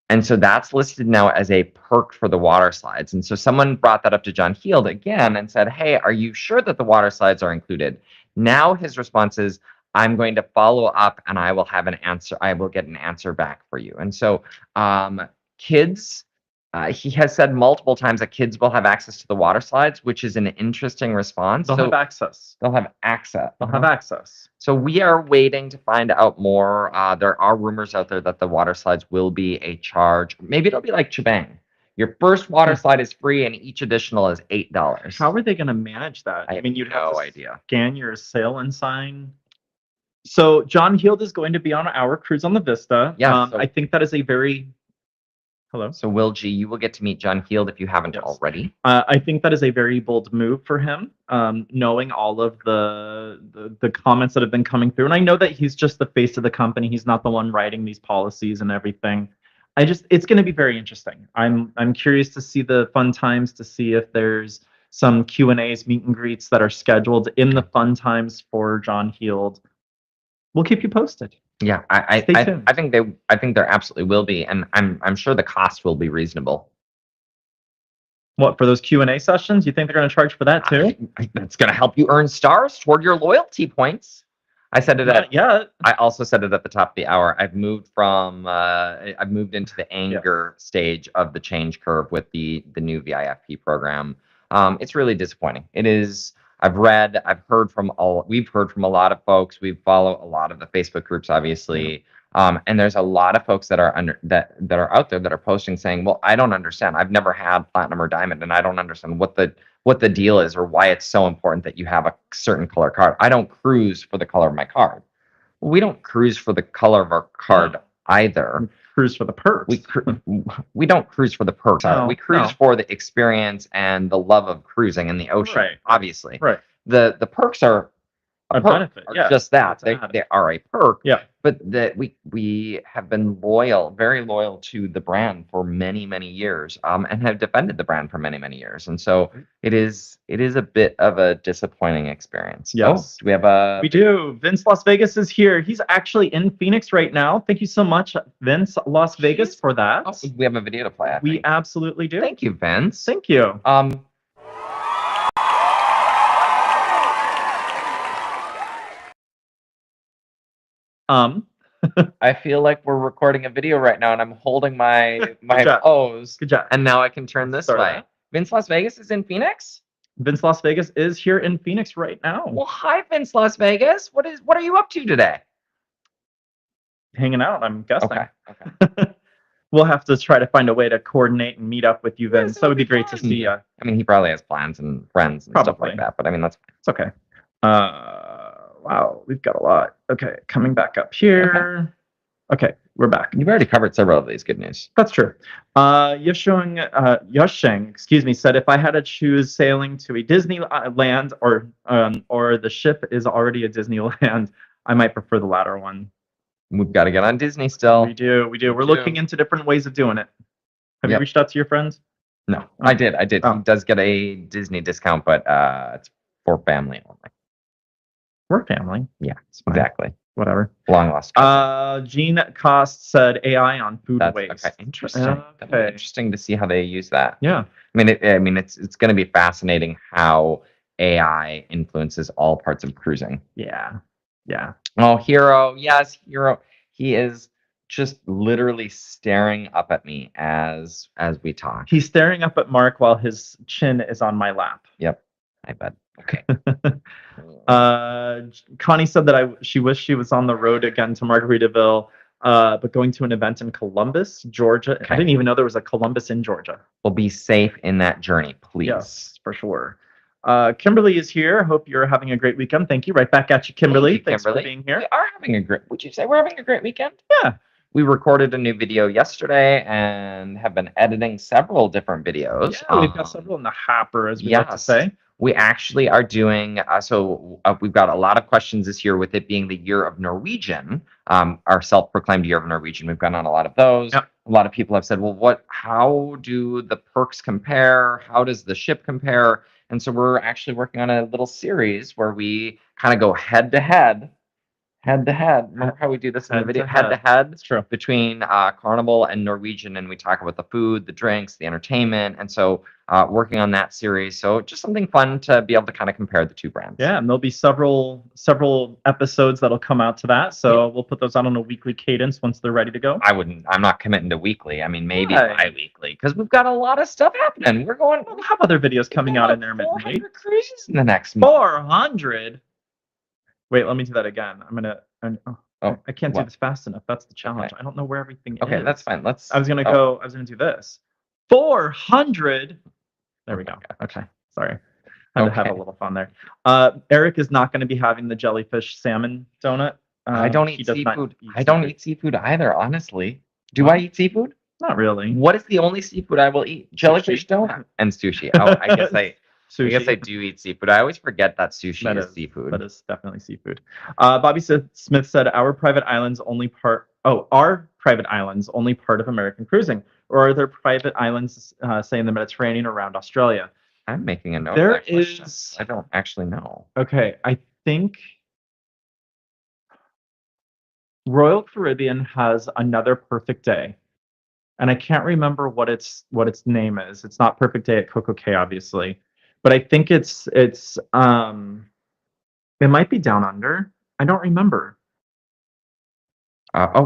S1: And so that's listed now as a perk for the water slides. And so someone brought that up to John Heald again and said, hey, are you sure that the water slides are included? Now his response is, I'm going to follow up and I will have an answer. I will get an answer back for you. And so kids, he has said multiple times that kids will have access to the water slides, which is an interesting response.
S2: They'll have access.
S1: They'll have access.
S2: They'll have access.
S1: So we are waiting to find out more. There are rumors out there that the water slides will be a charge. Maybe it'll be like Chibang. Your first water slide is free and each additional is $8.
S2: How are they going to manage that?
S1: I
S2: mean, you'd have
S1: no
S2: to
S1: idea.
S2: Scan your sail-in sign. So John Heald is going to be on our cruise on the Vista.
S1: Yeah,
S2: I think that is a very... Hello?
S1: So Will G, you will get to meet John Heald if you haven't already.
S2: I think that is a very bold move for him, knowing all of the comments that have been coming through. And I know that he's just the face of the company. He's not the one writing these policies and everything. It's going to be very interesting. I'm curious to see the fun times, to see if there's some Q&As, meet and greets that are scheduled in the fun times for John Heald. We'll keep you posted.
S1: Yeah, I think there absolutely will be, and I'm sure the cost will be reasonable.
S2: What, for those Q&A sessions? You think they're going to charge for that too?
S1: That's going to help you earn stars toward your loyalty points. I said it
S2: Not yet.
S1: I also said it at the top of the hour. I've moved into the anger stage of the change curve with the new VIFP program. It's really disappointing. It is. We've heard from a lot of folks. We follow a lot of the Facebook groups, obviously. And there's a lot of folks that are out there that are posting saying, well, I don't understand. I've never had platinum or diamond, and I don't understand what the deal is or why it's so important that you have a certain color card. I don't cruise for the color of my card. Well, we don't cruise for the color of our card either.
S2: Cruise for the perks.
S1: We don't cruise for the perks.
S2: No,
S1: we cruise for the experience and the love of cruising in the ocean.
S2: Right.
S1: Obviously.
S2: Right.
S1: The perks are a
S2: benefit.
S1: Yeah. Just that. They are a perk.
S2: Yeah.
S1: But that we have been very loyal to the brand for many, many years, and have defended the brand for many, many years. And so it is a bit of a disappointing experience.
S2: Yes.
S1: Do we have
S2: We do. Vince Las Vegas is here. He's actually in Phoenix right now. Thank you so much, Vince Las Vegas, for that.
S1: Oh, we have a video to play.
S2: We absolutely do.
S1: Thank you, Vince.
S2: Thank you.
S1: I feel like we're recording a video right now, and I'm holding my
S2: job.
S1: pose.
S2: Good job.
S1: And now I can turn this
S2: Start
S1: way.
S2: that.
S1: Vince Las Vegas is in Phoenix?
S2: Vince Las Vegas is here in Phoenix right now.
S1: Well, hi, Vince Las Vegas. What are you up to today?
S2: Hanging out, I'm guessing.
S1: Okay.
S2: We'll have to try to find a way to coordinate and meet up with you, Vince. That would be great to see you.
S1: I mean, he probably has plans and friends and stuff like that, but I mean, it's
S2: okay. Wow, we've got a lot. Okay, coming back up here. Okay, we're back.
S1: You've already covered several of these. Good news.
S2: That's true. Yosheng, excuse me, said if I had to choose sailing to a Disneyland or the ship is already a Disneyland, I might prefer the latter one.
S1: We've got to get on Disney still.
S2: We do. We're looking into different ways of doing it. Have you reached out to your friends?
S1: No, I did. Oh. He does get a Disney discount, but it's for family only.
S2: For family?
S1: Yeah, exactly.
S2: Whatever.
S1: Long lost.
S2: Gene Cost said AI on food waste.
S1: Okay, interesting. Okay. Interesting to see how they use that.
S2: Yeah.
S1: I mean, it's going to be fascinating how AI influences all parts of cruising.
S2: Yeah. Yeah.
S1: Oh, Hero. Yes, Hero. He is just literally staring up at me as we talk.
S2: He's staring up at Mark while his chin is on my lap.
S1: Yep. I bet. Okay.
S2: Connie said that she wished she was on the road again to Margaritaville, but going to an event in Columbus, Georgia. Okay. I didn't even know there was a Columbus in Georgia.
S1: Well, be safe in that journey, please.
S2: Yes, for sure. Kimberly is here. Hope you're having a great weekend. Thank you. Right back at you, Kimberly. Thanks for being here.
S1: We are having a great. Would you say we're having a great weekend?
S2: Yeah.
S1: We recorded a new video yesterday and have been editing several different videos.
S2: Yeah, we've got several in the hopper, as we like to say.
S1: We actually are doing, we've got a lot of questions this year with it being the year of Norwegian, our self-proclaimed year of Norwegian. We've gotten on a lot of those. Yep. A lot of people have said, well, how do the perks compare? How does the ship compare? And so we're actually working on a little series where we kind of go head to head. Remember how we do this in the video? Head to head. It's true. Between Carnival and Norwegian, and we talk about the food, the drinks, the entertainment, and so working on that series. So just something fun to be able to kind of compare the two brands.
S2: Yeah, and there'll be several episodes that'll come out to that. So we'll put those out on a weekly cadence once they're ready to go.
S1: I'm not committing to weekly. I mean, maybe bi-weekly because we've got a lot of stuff happening. We'll
S2: have other videos coming out intermittently.
S1: 400 cruises in the next month.
S2: 400. Wait, let me do that again. I can't do this fast enough. That's the challenge. Okay. I don't know where everything is.
S1: Okay, that's fine. I
S2: was gonna do this. 400. There we go. Okay, sorry. I had to have a little fun there. Eric is not going to be having the jellyfish salmon donut.
S1: I don't eat seafood. I don't eat seafood either, honestly. Do I eat seafood?
S2: Not really.
S1: What is the only seafood I will eat? Jellyfish donut and sushi. Oh, I guess I guess I do eat seafood. I always forget that sushi is seafood.
S2: That is definitely seafood. Bobby Smith said, our private islands only part of American cruising? Or are there private islands, say, in the Mediterranean or around Australia?
S1: I'm making a note.
S2: There is.
S1: I don't actually know.
S2: Okay, I think Royal Caribbean has another Perfect Day. And I can't remember what its name is. It's not Perfect Day at Coco Cay, obviously. But I think it might be Down Under. I don't remember.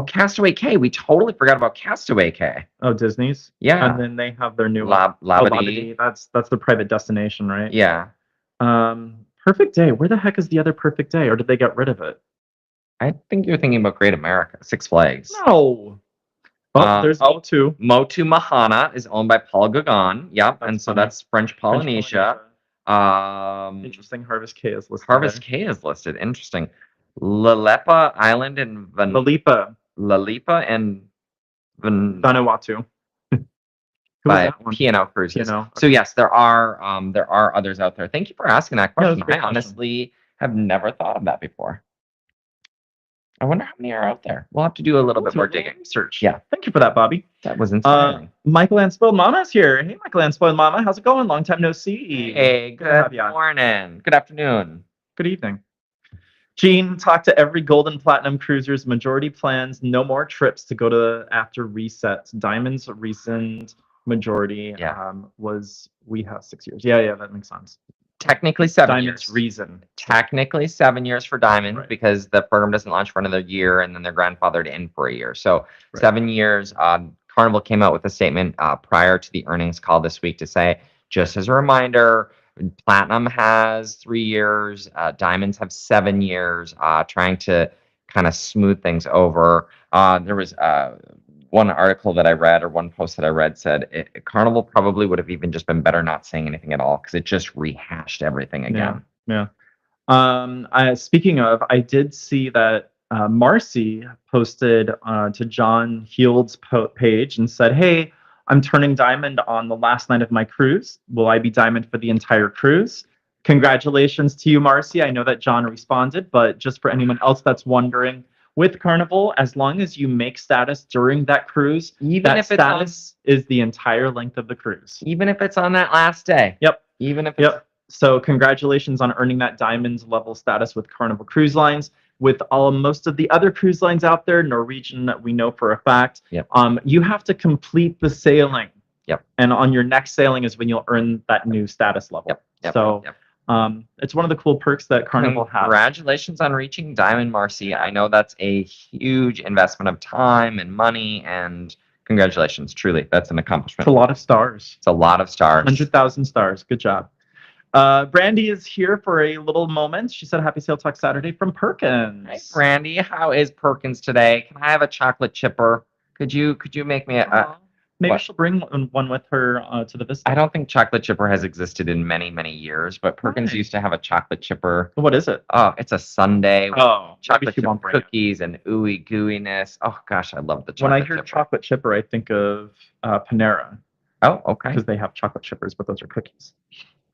S1: Castaway Cay. We totally forgot about Castaway Cay.
S2: Oh, Disney's?
S1: Yeah.
S2: And then they have their new
S1: Labadee.
S2: That's the private destination, right?
S1: Yeah.
S2: Perfect Day. Where the heck is the other Perfect Day? Or did they get rid of it?
S1: I think you're thinking about Great America, Six Flags.
S2: No. There's Motu.
S1: Motu Mahana is owned by Paul Gauguin. Yep. And so that's French Polynesia.
S2: Interesting. Harvest Cay is listed.
S1: Cay is listed. Interesting. Lalepa Island and
S2: Lalepa
S1: and
S2: Vanuatu.
S1: By P&O Cruises. So yes, there are others out there. Thank you for asking that question. I honestly have never thought of that before. I wonder how many are out there. We'll have to do a little bit more digging.
S2: Research.
S1: Yeah.
S2: Thank you for that, Bobby.
S1: That was inspiring.
S2: Michael and Spoiled Mama is here. Hey, Michael and Spoiled Mama. How's it going? Long time no see.
S1: Hey, good morning. Good afternoon.
S2: Good evening. Gene, talk to every Gold and Platinum cruisers. Majority plans no more trips to go to after resets. Diamond's recent majority was we have 6 years. Yeah, that makes sense.
S1: technically 7
S2: Diamond's
S1: years.
S2: reason.
S1: Technically 7 years for Diamond
S2: Right.
S1: because the program doesn't launch for another year, and then they're grandfathered in for a year. So
S2: Right.
S1: 7 years. Carnival came out with a statement prior to the earnings call this week to say, just as a reminder, Platinum has 3 years, Diamonds have 7 years, trying to kind of smooth things over. There was one article that I read, or one post that I read, said Carnival probably would have even just been better not saying anything at all because it just rehashed everything again.
S2: Yeah. Speaking of, I did see that Marcy posted to John Heald's page and said, "Hey, I'm turning Diamond on the last night of my cruise. Will I be Diamond for the entire cruise?" Congratulations to you, Marcy. I know that John responded, but just for anyone else that's wondering, with Carnival, as long as you make status during that cruise,
S1: Even
S2: that
S1: if it's on,
S2: status is the entire length of the cruise.
S1: even if it's on that last day.
S2: Yep.
S1: Even if it's
S2: Yep. So congratulations on earning that Diamond level status with Carnival Cruise Lines. With most of the other cruise lines out there, Norwegian that we know for a fact,
S1: Yep.
S2: You have to complete the sailing.
S1: Yep.
S2: And on your next sailing is when you'll earn that new status level.
S1: Yep. Yep.
S2: So
S1: Yep.
S2: It's one of the cool perks that Carnival has.
S1: Congratulations on reaching Diamond, Marcy. I know that's a huge investment of time and money, and congratulations. Truly, that's an accomplishment.
S2: It's a lot of stars.
S1: It's a lot of stars.
S2: 100,000 stars. Good job. Brandy is here for a little moment. She said, "Happy Sail Talk Saturday from Perkins."
S1: Hi, Brandy. How is Perkins today? Can I have a chocolate chipper? Could you make me a?
S2: Maybe
S1: What?
S2: she'll bring one with her to the visit.
S1: I don't think chocolate chipper has existed in many, many years, but Perkins
S2: Right.
S1: used to have a chocolate chipper.
S2: What is it?
S1: Oh, it's a sundae with
S2: Oh,
S1: chocolate
S2: she
S1: chip
S2: won't bring it.
S1: cookies and ooey gooiness. Oh gosh, I love the
S2: When
S1: chocolate
S2: I hear
S1: chipper.
S2: chocolate chipper, I think of Panera
S1: Oh, okay.
S2: because they have chocolate chippers, but those are cookies.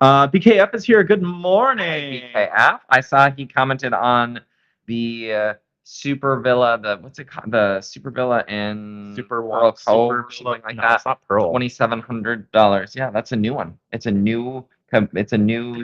S2: BKF is here. Good morning.
S1: BKF. I saw he commented on the Super Villa, what's it called? The Super Villa in
S2: Super
S1: Pearl Cove
S2: Super
S1: or something like
S2: no,
S1: that.
S2: it's not Pearl.
S1: $2,700. Yeah, that's a new one. It's a new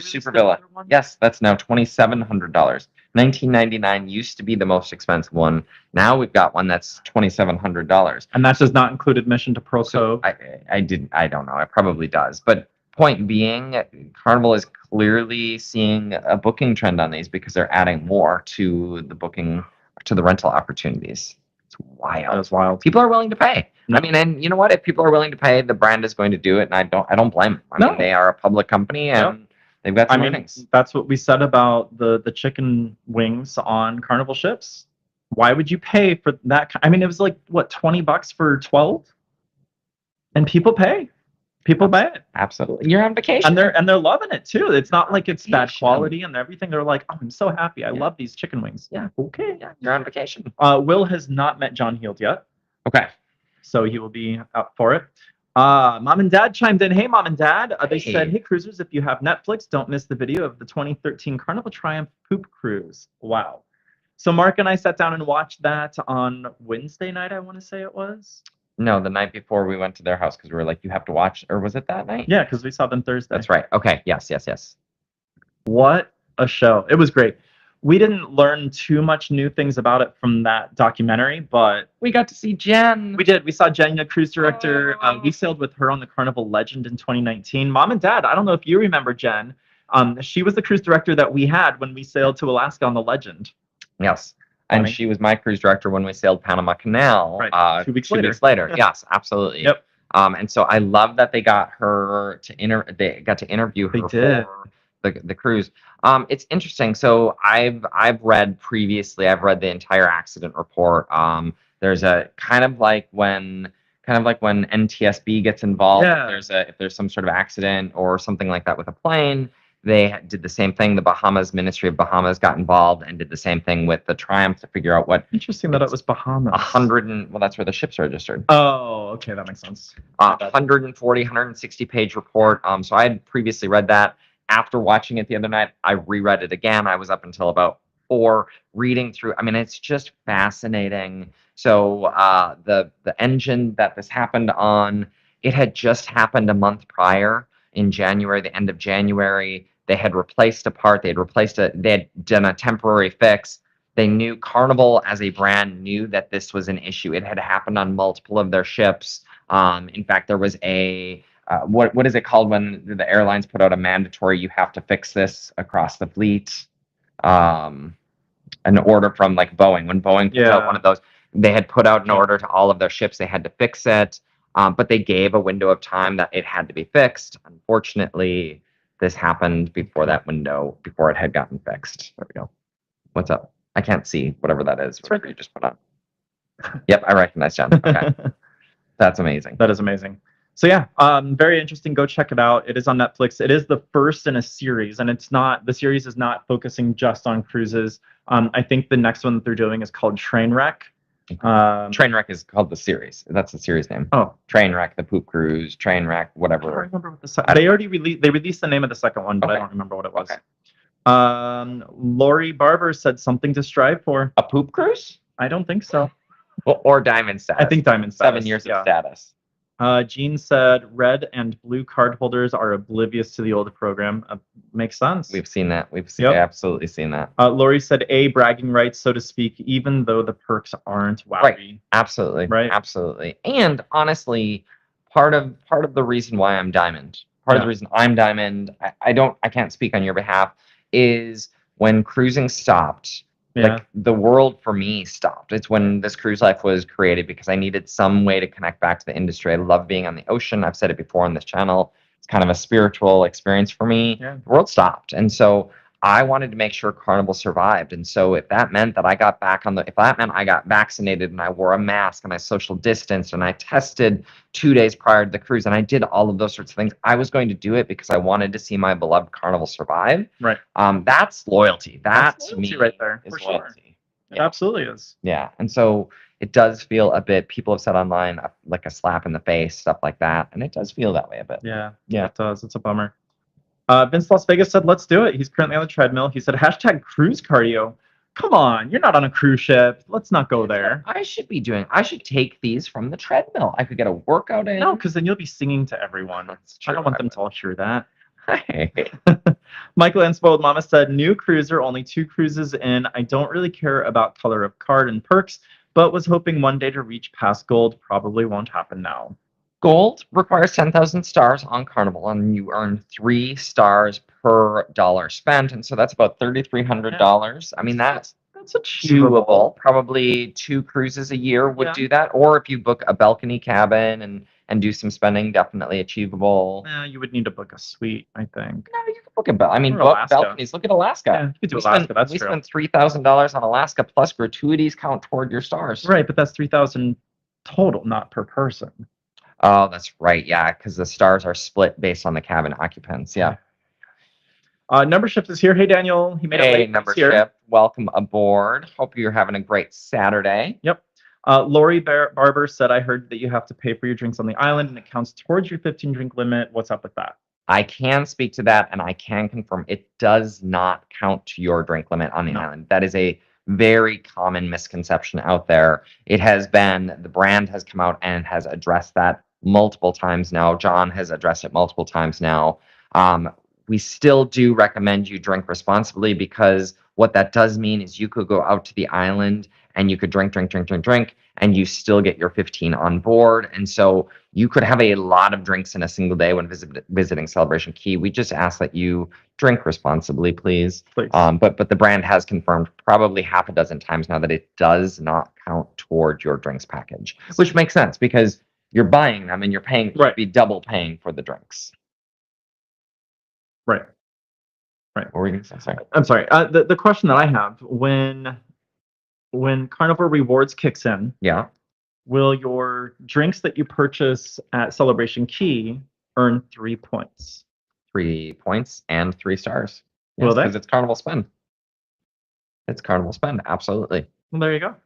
S1: Super
S2: the
S1: Villa.
S2: other one?
S1: Yes, that's now $2,700. 1999 used to be the most expensive one. Now we've got one that's $2,700.
S2: And that does not include admission to Pearl Cove.
S1: I don't know. It probably does. But point being, Carnival is clearly seeing a booking trend on these because they're adding more to the rental opportunities. It's wild.
S2: That is wild.
S1: People are willing to pay.
S2: No.
S1: I mean, and you know what? If people are willing to pay, the brand is going to do it, and I don't blame them. I mean, they are a public company, and they've got some earnings.
S2: That's what we said about the chicken wings on Carnival ships. Why would you pay for that? I mean, it was like what, $20 for 12, and people pay. People buy it.
S1: Absolutely. You're on vacation.
S2: And they're loving it too. It's not like it's bad
S1: Vacation.
S2: quality and everything. They're like, "Oh, I'm so happy. I love these chicken wings."
S1: Yeah.
S2: Okay.
S1: Yeah, you're on vacation.
S2: Will has not met John Heald yet,
S1: Okay.
S2: so he will be out for it. Mom and Dad chimed in. Hey, Mom and Dad. They said, "Hey, cruisers, if you have Netflix, don't miss the video of the 2013 Carnival Triumph Poop Cruise." Wow. So Mark and I sat down and watched that on Wednesday night, I want to say it was.
S1: No, the night before we went to their house because we were like, you have to watch, or was it that night?
S2: Yeah, because we saw them Thursday.
S1: That's right. Okay. Yes.
S2: What a show. It was great. We didn't learn too much new things about it from that documentary, but
S1: we got to see Jen.
S2: We did. We saw Jen, the cruise director. We sailed with her on the Carnival Legend in 2019. Mom and Dad, I don't know if you remember Jen. She was the cruise director that we had when we sailed to Alaska on the Legend.
S1: Yes. And she was my cruise director when we sailed Panama Canal.
S2: Right. 2 weeks
S1: later. Yes, absolutely.
S2: Yep.
S1: And so I love that they got her to they got to interview her for the cruise. It's interesting. So I've read previously. I've read the entire accident report. There's a kind of like when NTSB gets involved.
S2: Yeah.
S1: If there's some sort of accident or something like that with a plane. They did the same thing. The Ministry of Bahamas got involved and did the same thing with the Triumph to figure out what.
S2: Interesting that it was Bahamas.
S1: That's where the ships are registered.
S2: Oh, okay, that makes sense.
S1: 140, 160-page report. So I had previously read that. After watching it the other night, I reread it again. I was up until about 4 reading through. I mean, it's just fascinating. So the engine that this happened on, it had just happened a month prior. In January, the end of January, they had replaced a part. They had done a temporary fix. They knew Carnival as a brand knew that this was an issue. It had happened on multiple of their ships. In fact, there was a what is it called when the airlines put out a mandatory, you have to fix this across the fleet? An order from like Boeing. When Boeing puts out one of those, they had put out an order to all of their ships. They had to fix it, but they gave a window of time that it had to be fixed. Unfortunately, this happened before that window, before it had gotten fixed. There we go. What's up? I can't see whatever that is. Whatever you just put on. Yep, I recognize John. Okay. That's amazing.
S2: That is amazing. So yeah, very interesting. Go check it out. It is on Netflix. It is the first in a series, and the series is not focusing just on cruises. I think the next one that they're doing is called Trainwreck.
S1: Trainwreck is called the series. That's the series name.
S2: Oh,
S1: Trainwreck, the poop cruise, Trainwreck, whatever.
S2: I don't remember what they already released the name of the second one, but I don't remember what it was. Okay. Lori Barber said something to strive for.
S1: A poop cruise?
S2: I don't think so.
S1: Or diamond status.
S2: I think diamond status.
S1: 7 years of status.
S2: Jean said red and blue card holders are oblivious to the older program. Makes sense.
S1: We've seen that. We've absolutely seen that.
S2: Lori said bragging rights, so to speak, even though the perks aren't wowie.
S1: Right. Absolutely. Right. Absolutely. And honestly, part of the reason why I'm diamond, part of the reason I'm diamond, I can't speak on your behalf, is when cruising stopped. Like the world for me stopped. It's when this cruise life was created because I needed some way to connect back to the industry. I love being on the ocean. I've said it before on this channel. It's kind of a spiritual experience for me. Yeah. The world stopped. And so I wanted to make sure Carnival survived. And so if that meant that I got vaccinated and I wore a mask and I social distanced and I tested 2 days prior to the cruise and I did all of those sorts of things, I was going to do it because I wanted to see my beloved Carnival survive. Right. That's loyalty. That's to me
S2: right there.
S1: Is
S2: for
S1: loyalty.
S2: Sure. It absolutely is.
S1: Yeah. And so it does feel a bit, people have said online, like a slap in the face, stuff like that. And it does feel that way a bit.
S2: Yeah. Yeah, it does. It's a bummer. Vince Las Vegas said, let's do it. He's currently on the treadmill. He said, hashtag cruise cardio. Come on, you're not on a cruise ship. Let's not go there.
S1: I should take these from the treadmill. I could get a workout in.
S2: No, because then you'll be singing to everyone. That's true. I don't want them to all hear that.
S1: Hey.
S2: Michael and Spoiled Mama said, new cruiser, only 2 cruises in. I don't really care about color of card and perks, but was hoping one day to reach past gold. Probably won't happen now.
S1: Gold requires 10,000 stars on Carnival, and you earn 3 stars per dollar spent, and so that's about $3,300. I mean, that's achievable. Probably 2 cruises a year would do that, or if you book a balcony cabin and do some spending, definitely achievable.
S2: You would need to book a suite, I think.
S1: No, you can book book balconies. Look at Alaska.
S2: Yeah, you could do Alaska. That's true.
S1: We spent $3,000 on Alaska, plus gratuities count toward your stars.
S2: Right, but that's $3,000 total, not per person.
S1: Oh, that's right. Yeah, because the stars are split based on the cabin occupants. Yeah.
S2: Numbership is here. Hey, Daniel. He made it late.
S1: Numbership. Welcome aboard. Hope you're having a great Saturday.
S2: Yep. Lori Barber said, I heard that you have to pay for your drinks on the island and it counts towards your 15 drink limit. What's up with that?
S1: I can speak to that and I can confirm it does not count to your drink limit on the island. That is a very common misconception out there. The brand has come out and has addressed that multiple times now. John has addressed it multiple times now. We still do recommend you drink responsibly, because what that does mean is you could go out to the island and you could drink, and you still get your 15 on board. And so you could have a lot of drinks in a single day when visiting Celebration Key. We just ask that you drink responsibly, please. But the brand has confirmed probably half a dozen times now that it does not count toward your drinks package, which makes sense because you're buying them and you're paying, you'd be double paying for the drinks.
S2: Right.
S1: What were you going to say? Sorry.
S2: I'm sorry. The question that I have, when Carnival Rewards kicks in, will your drinks that you purchase at Celebration Key earn 3 points?
S1: 3 points and 3 stars.
S2: Yes, will they?
S1: Because it's Carnival spend. It's Carnival spend, absolutely.
S2: Well, there you go.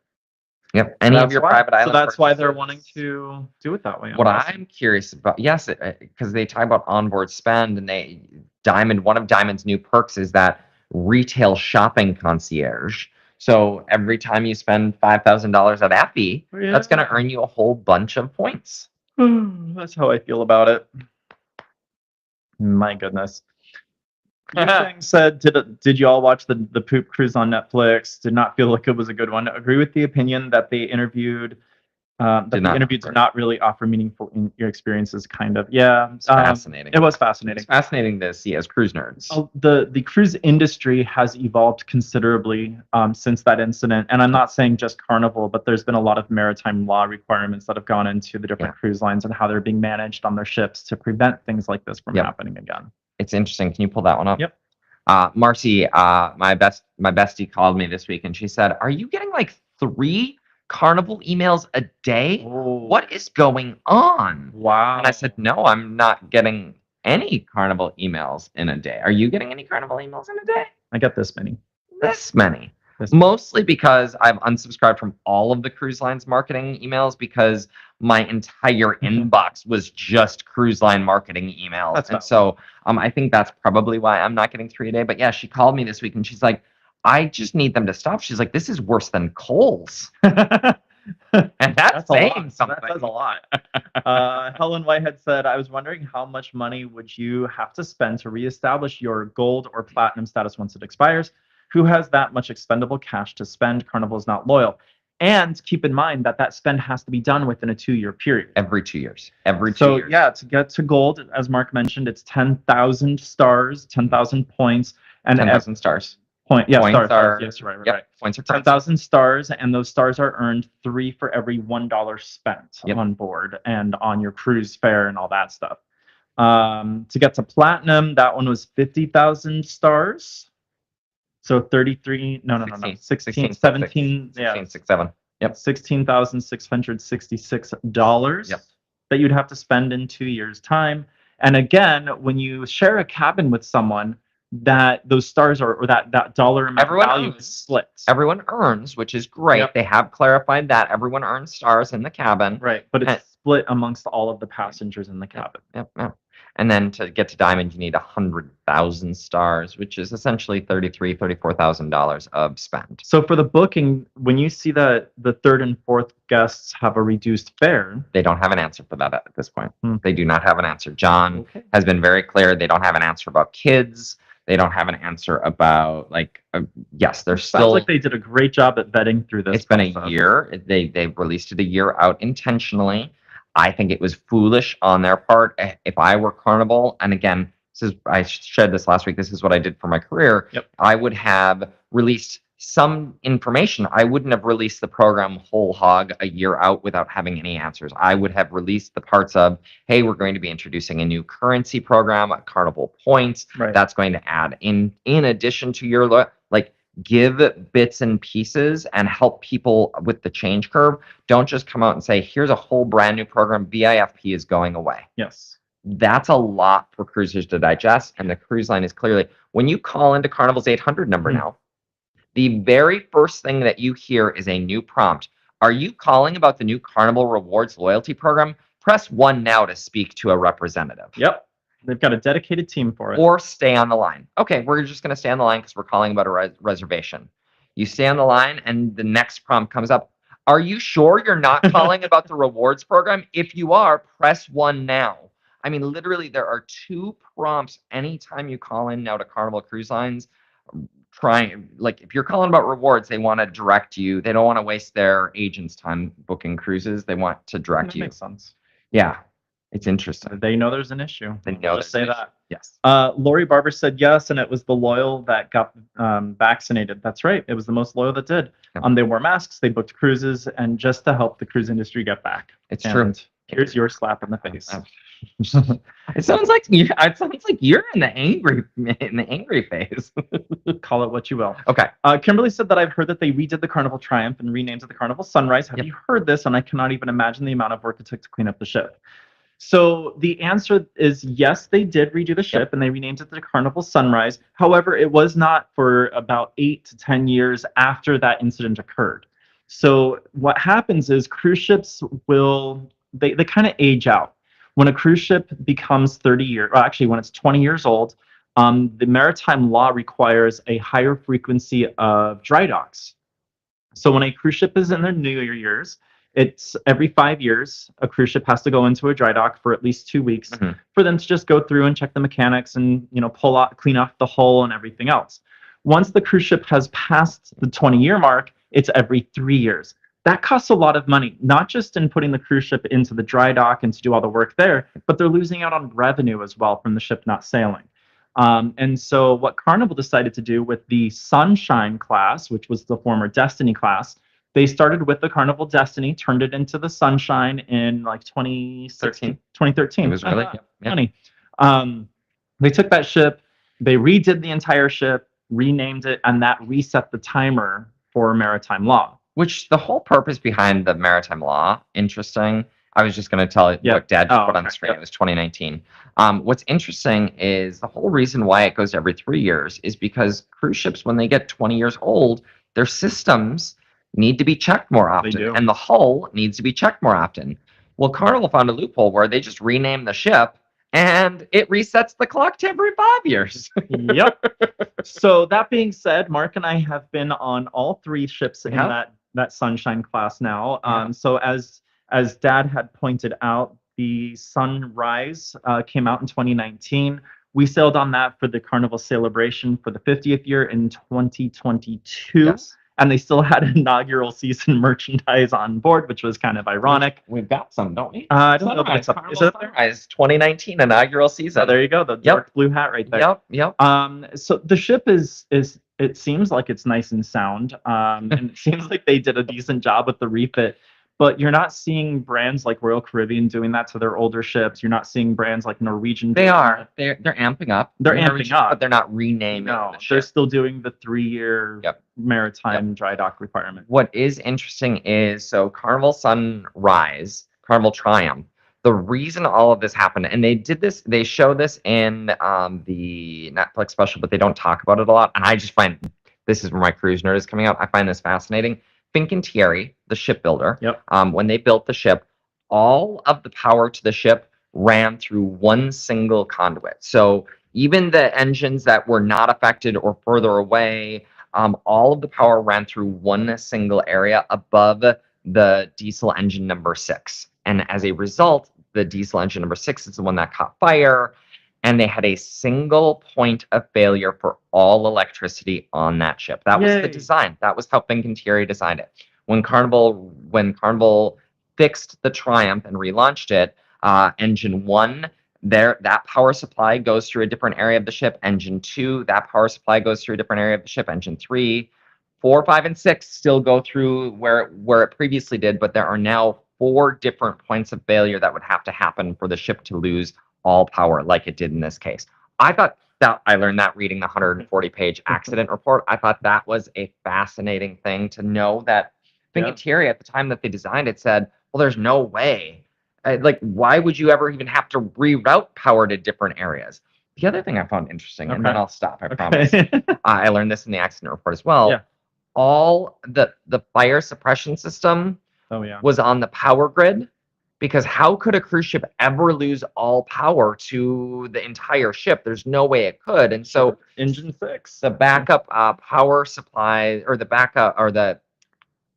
S1: Yep. Any of your private island.
S2: So that's why they're wanting to do it that way.
S1: What I'm curious about, because they talk about onboard spend, and one of Diamond's new perks is that retail shopping concierge. So every time you spend $5,000 at Appy, that's going to earn you a whole bunch of points.
S2: That's how I feel about it. My goodness. Yufeng said, did you all watch the Poop Cruise on Netflix? Did not feel like it was a good one. Agree with the opinion that they interviewed That
S1: Did
S2: the
S1: not
S2: interview
S1: offer.
S2: did not really offer meaningful in your experiences, kind of. Yeah.
S1: It's fascinating.
S2: It was
S1: It's
S2: fascinating.
S1: fascinating to see as cruise nerds.
S2: The cruise industry has evolved considerably since that incident, and I'm not saying just Carnival, but there's been a lot of maritime law requirements that have gone into the different cruise lines and how they're being managed on their ships to prevent things like this from happening again.
S1: It's interesting. Can you pull that one up?
S2: Yep.
S1: Marcy, my bestie called me this week and she said, "Are you getting like 3 Carnival emails a day? What is going on?"
S2: Wow.
S1: And I said, "No, I'm not getting any Carnival emails in a day. Are you getting any Carnival emails in a day?"
S2: I get this many.
S1: This many. Mostly because I've unsubscribed from all of the cruise lines marketing emails because my entire inbox was just cruise line marketing emails.
S2: That's
S1: and
S2: valid.
S1: so I think that's probably why I'm not getting 3 a day. But yeah, she called me this week and she's like, "I just need them to stop." She's like, "This is worse than Kohl's." And that's saying something.
S2: That says a lot. Helen Whitehead said, "I was wondering how much money would you have to spend to reestablish your gold or platinum status once it expires? Who has that much expendable cash to spend? Carnival is not loyal." And keep in mind that that spend has to be done within a 2-year period.
S1: Every 2 years. Every 2
S2: So
S1: years.
S2: yeah, to get to gold, as Mark mentioned, it's 10,000 stars, 10,000 points, and
S1: 10,000 stars.
S2: Points
S1: Are,
S2: stars. Yes, right.
S1: Points are
S2: 10,000 stars, and those stars are earned 3 for every $1 spent on board and on your cruise fare and all that stuff. To get to platinum, that one was 50,000 stars. So 33, no, 16, 17,
S1: 16, 6, 7. Yep.
S2: $16,666 that you'd have to spend in 2 years' time. And again, when you share a cabin with someone, that those stars are, or that dollar amount value is split.
S1: Everyone earns, which is great. They have clarified that everyone earns stars in the cabin.
S2: Right, but it's split amongst all of the passengers in the cabin.
S1: Yep. And then to get to diamond, you need 100,000 stars, which is essentially $34,000 of spend.
S2: So for the booking, when you see that the 3rd and 4th guests have a reduced fare,
S1: they don't have an answer for that at this point. They do not have an answer. John has been very clear. They don't have an answer about kids. They don't have an answer about yes, they're still.
S2: Sounds like they did a great job at vetting through this.
S1: It's been a year. They released it a year out intentionally. I think it was foolish on their part. If I were Carnival, and again, I shared this last week. This is what I did for my career. I would have released some information. I wouldn't have released the program whole hog a year out without having any answers. I would have released the parts of, hey, we're going to be introducing a new currency program, Carnival Points. That's going to add in addition to your give bits and pieces and help people with the change curve. Don't just come out and say, here's a whole brand new program. BIFP is going away.
S2: Yes.
S1: That's a lot for cruisers to digest. And the cruise line is clearly, when you call into Carnival's 800 number now, the very first thing that you hear is a new prompt. Are you calling about the new Carnival Rewards loyalty program? Press 1 now to speak to a representative.
S2: Yep. They've got a dedicated team for it.
S1: Or stay on the line. Okay, we're just going to stay on the line because we're calling about a reservation. You stay on the line and the next prompt comes up. Are you sure you're not calling about the rewards program? If you are, press 1 now. I mean, literally, there are 2 prompts anytime you call in now to Carnival Cruise Lines. If you're calling about rewards, they want to direct you. They don't want to waste their agent's time booking cruises. They want to direct you.
S2: That makes sense.
S1: Yeah. It's interesting.
S2: They know there's an issue.
S1: They know.
S2: Just say that.
S1: Yes.
S2: Lori Barber said yes, and it was the loyal that got vaccinated. That's right. It was the most loyal that did. They wore masks. They booked cruises, and just to help the cruise industry get back.
S1: It's true.
S2: Here's your slap in the face.
S1: It sounds like you're in the angry phase.
S2: Call it what you will.
S1: Okay.
S2: Kimberly said that I've heard that they redid the Carnival Triumph and renamed it the Carnival Sunrise. Have you heard this? And I cannot even imagine the amount of work it took to clean up the ship. So the answer is yes, they did redo the ship and they renamed it the Carnival Sunrise. However, it was not for about 8 to 10 years after that incident occurred. So what happens is cruise ships they kind of age out. When a cruise ship becomes 30 years, or actually when it's 20 years old, the maritime law requires a higher frequency of dry docks. So when a cruise ship is in their new years, it's every 5 years, a cruise ship has to go into a dry dock for at least 2 weeks for them to just go through and check the mechanics and, clean off the hull and everything else. Once the cruise ship has passed the 20-year mark, it's every 3 years. that costs a lot of money, not just in putting the cruise ship into the dry dock and to do all the work there, but they're losing out on revenue as well from the ship not sailing. And so what Carnival decided to do with the Sunshine class, which was the former Destiny class, they started with the Carnival Destiny, turned it into the Sunshine in like 2013.
S1: It was really
S2: funny. They took that ship, they redid the entire ship, renamed it, and that reset the timer for maritime law.
S1: Which the whole purpose behind the maritime law, interesting. I was just going to tell you what Dad just put on the screen. It was 2019. What's interesting is the whole reason why it goes every 3 years is because cruise ships, when they get 20 years old, their systems need to be checked more often, and the hull needs to be checked more often. Well, Carnival found a loophole where they just rename the ship, and it resets the clock to every 5 years.
S2: Yep. So that being said, Mark and I have been on all 3 ships in that Sunshine class now. So as Dad had pointed out, the Sunrise came out in 2019. We sailed on that for the Carnival celebration for the 50th year in 2022. Yes. And they still had inaugural season merchandise on board, which was kind of ironic.
S1: We've got some, don't we?
S2: I don't know if it's up. Is it there?
S1: 2019 inaugural season.
S2: Oh, there you go. The dark blue hat right there.
S1: Yep.
S2: So the ship is it seems like it's nice and sound. And it seems like they did a decent job with the refit. But you're not seeing brands like Royal Caribbean doing that to their older ships. You're not seeing brands like Norwegian.
S1: They are. They're amping up.
S2: They're amping up,
S1: but they're not renaming.
S2: No,
S1: the ship.
S2: They're still doing the 3-year maritime dry dock requirement.
S1: What is interesting is Carnival Sunrise, Carnival Triumph. The reason all of this happened, and they did this, they show this in the Netflix special, but they don't talk about it a lot. And I just find this is where my cruise nerd is coming out. I find this fascinating. Fincantieri, the shipbuilder, when they built the ship, all of the power to the ship ran through one single conduit. So even the engines that were not affected or further away, all of the power ran through one single area above the diesel engine number 6. And as a result, the diesel engine number 6 is the one that caught fire. And they had a single point of failure for all electricity on that ship. That was the design. That was how Fincantieri designed it. When Carnival fixed the Triumph and relaunched it, engine 1, that power supply goes through a different area of the ship. Engine 2, that power supply goes through a different area of the ship. Engine 3, 4, 5, and 6 still go through where it previously did, but there are now 4 different points of failure that would have to happen for the ship to lose all power like it did in this case. I thought that I learned that reading the 140-page accident report. I thought that was a fascinating thing to know that Fincantieri at the time that they designed it said, well, there's no way. Why would you ever even have to reroute power to different areas? The other thing I found interesting, and then I'll stop, I promise. I learned this in the accident report as well.
S2: Yeah.
S1: All the fire suppression system was on the power grid. Because how could a cruise ship ever lose all power to the entire ship? There's no way it could. And so
S2: engine 6,
S1: the backup power supply, or the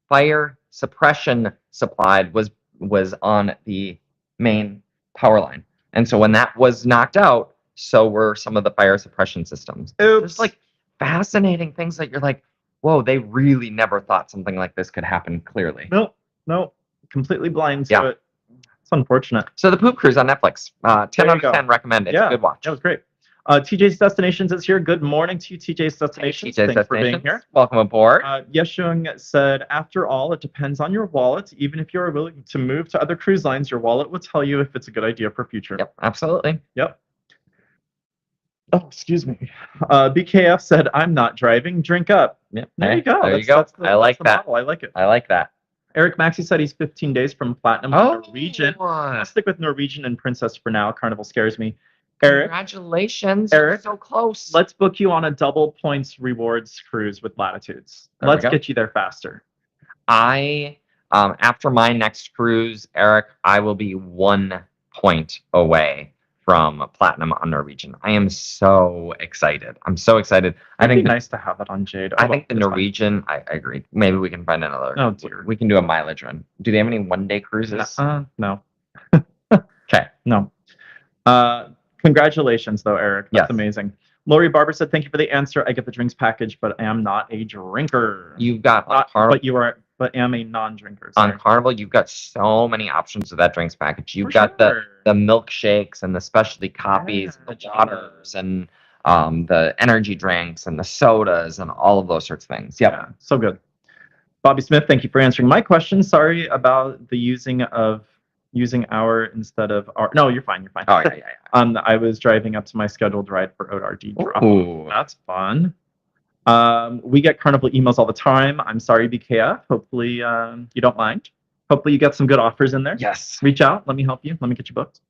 S1: fire suppression supplied was on the main power line. And so when that was knocked out, so were some of the fire suppression systems. There's fascinating things that you're like, whoa, they really never thought something like this could happen clearly.
S2: No, completely blind to it. It's unfortunate.
S1: So the Poop Cruise on Netflix, 10 out of 10 recommended. Yeah, good watch.
S2: That was great. TJ's Destinations is here. Good morning to you, TJ's Destinations. Thanks for being here.
S1: Welcome aboard.
S2: Yeshung said, after all, it depends on your wallet. Even if you are willing to move to other cruise lines, your wallet will tell you if it's a good idea for future.
S1: Yep, absolutely.
S2: Yep. Oh, excuse me. BKF said, I'm not driving. Drink up.
S1: Yep.
S2: There you go.
S1: There you go. I like that.
S2: I like it.
S1: I like that.
S2: Eric Maxey said he's 15 days from Platinum Norwegian. I'll stick with Norwegian and Princess for now. Carnival scares me. Eric,
S1: congratulations.
S2: Eric,
S1: you're so close.
S2: Let's book you on a double points rewards cruise with Latitudes. Let's get you there faster.
S1: After my next cruise, Eric, I will be 1 point away from Platinum on Norwegian. I am so excited. I'm so excited.
S2: I think nice to have it on Jade.
S1: I think the Norwegian, I agree. Maybe we can find another.
S2: Oh, dear.
S1: We can do a mileage run. Do they have any one-day cruises?
S2: No.
S1: Okay.
S2: No. Congratulations, though, Eric. That's amazing. Lori Barber said, thank you for the answer. I get the drinks package, but I am not a drinker.
S1: You've got
S2: but you are but am a non-drinker.
S1: On
S2: Sorry.
S1: Carnival, you've got so many options with that drinks package. You've
S2: For
S1: got
S2: sure.
S1: the milkshakes and the specialty coffees, and the waters, and the energy drinks and the sodas and all of those sorts of things. Yep.
S2: Yeah, so good. Bobby Smith, thank you for answering my question. Sorry about the using our instead of our. No, you're fine. You're fine.
S1: Oh, yeah.
S2: I was driving up to my scheduled ride for ORD drop.
S1: Ooh.
S2: That's fun. We get Carnival emails all the time. I'm sorry, BKF. Hopefully, you don't mind. Hopefully, you get some good offers in there.
S1: Yes.
S2: Reach out. Let me help you. Let me get you booked.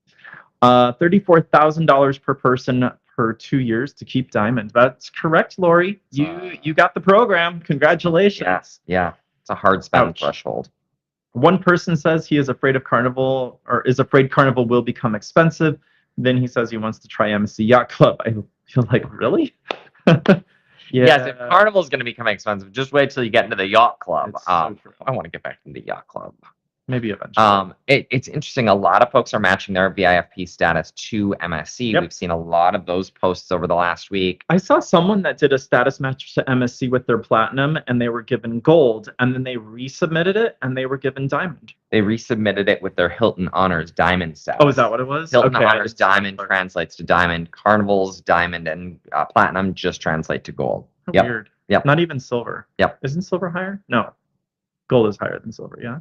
S2: $34,000 per person per 2 years to keep Diamond. That's correct, Lori. You got the program. Congratulations.
S1: Yes. Yeah. It's a hard spend
S2: Ouch.
S1: threshold.
S2: One person says he is afraid of Carnival, or is afraid Carnival will become expensive. Then he says he wants to try MSC Yacht Club. I feel like, really? Yeah.
S1: Yes, if Carnival's going to become expensive, just wait till you get into the yacht club.
S2: It's so true.
S1: I want to get back into the yacht club.
S2: Maybe eventually.
S1: It's interesting. A lot of folks are matching their VIFP status to MSC.
S2: Yep.
S1: We've seen a lot of those posts over the last week.
S2: I saw someone that did a status match to MSC with their platinum, and they were given gold, and then they resubmitted it, and they were given diamond.
S1: They resubmitted it with their Hilton Honors Diamond status.
S2: Oh, is that what it was?
S1: Hilton
S2: Okay,
S1: Honors Diamond translates to diamond. Carnival's diamond and platinum just translate to gold.
S2: Oh,
S1: Yep.
S2: weird.
S1: Yep.
S2: Not even silver.
S1: Yep.
S2: Isn't silver higher? No. Gold is higher than silver, yeah.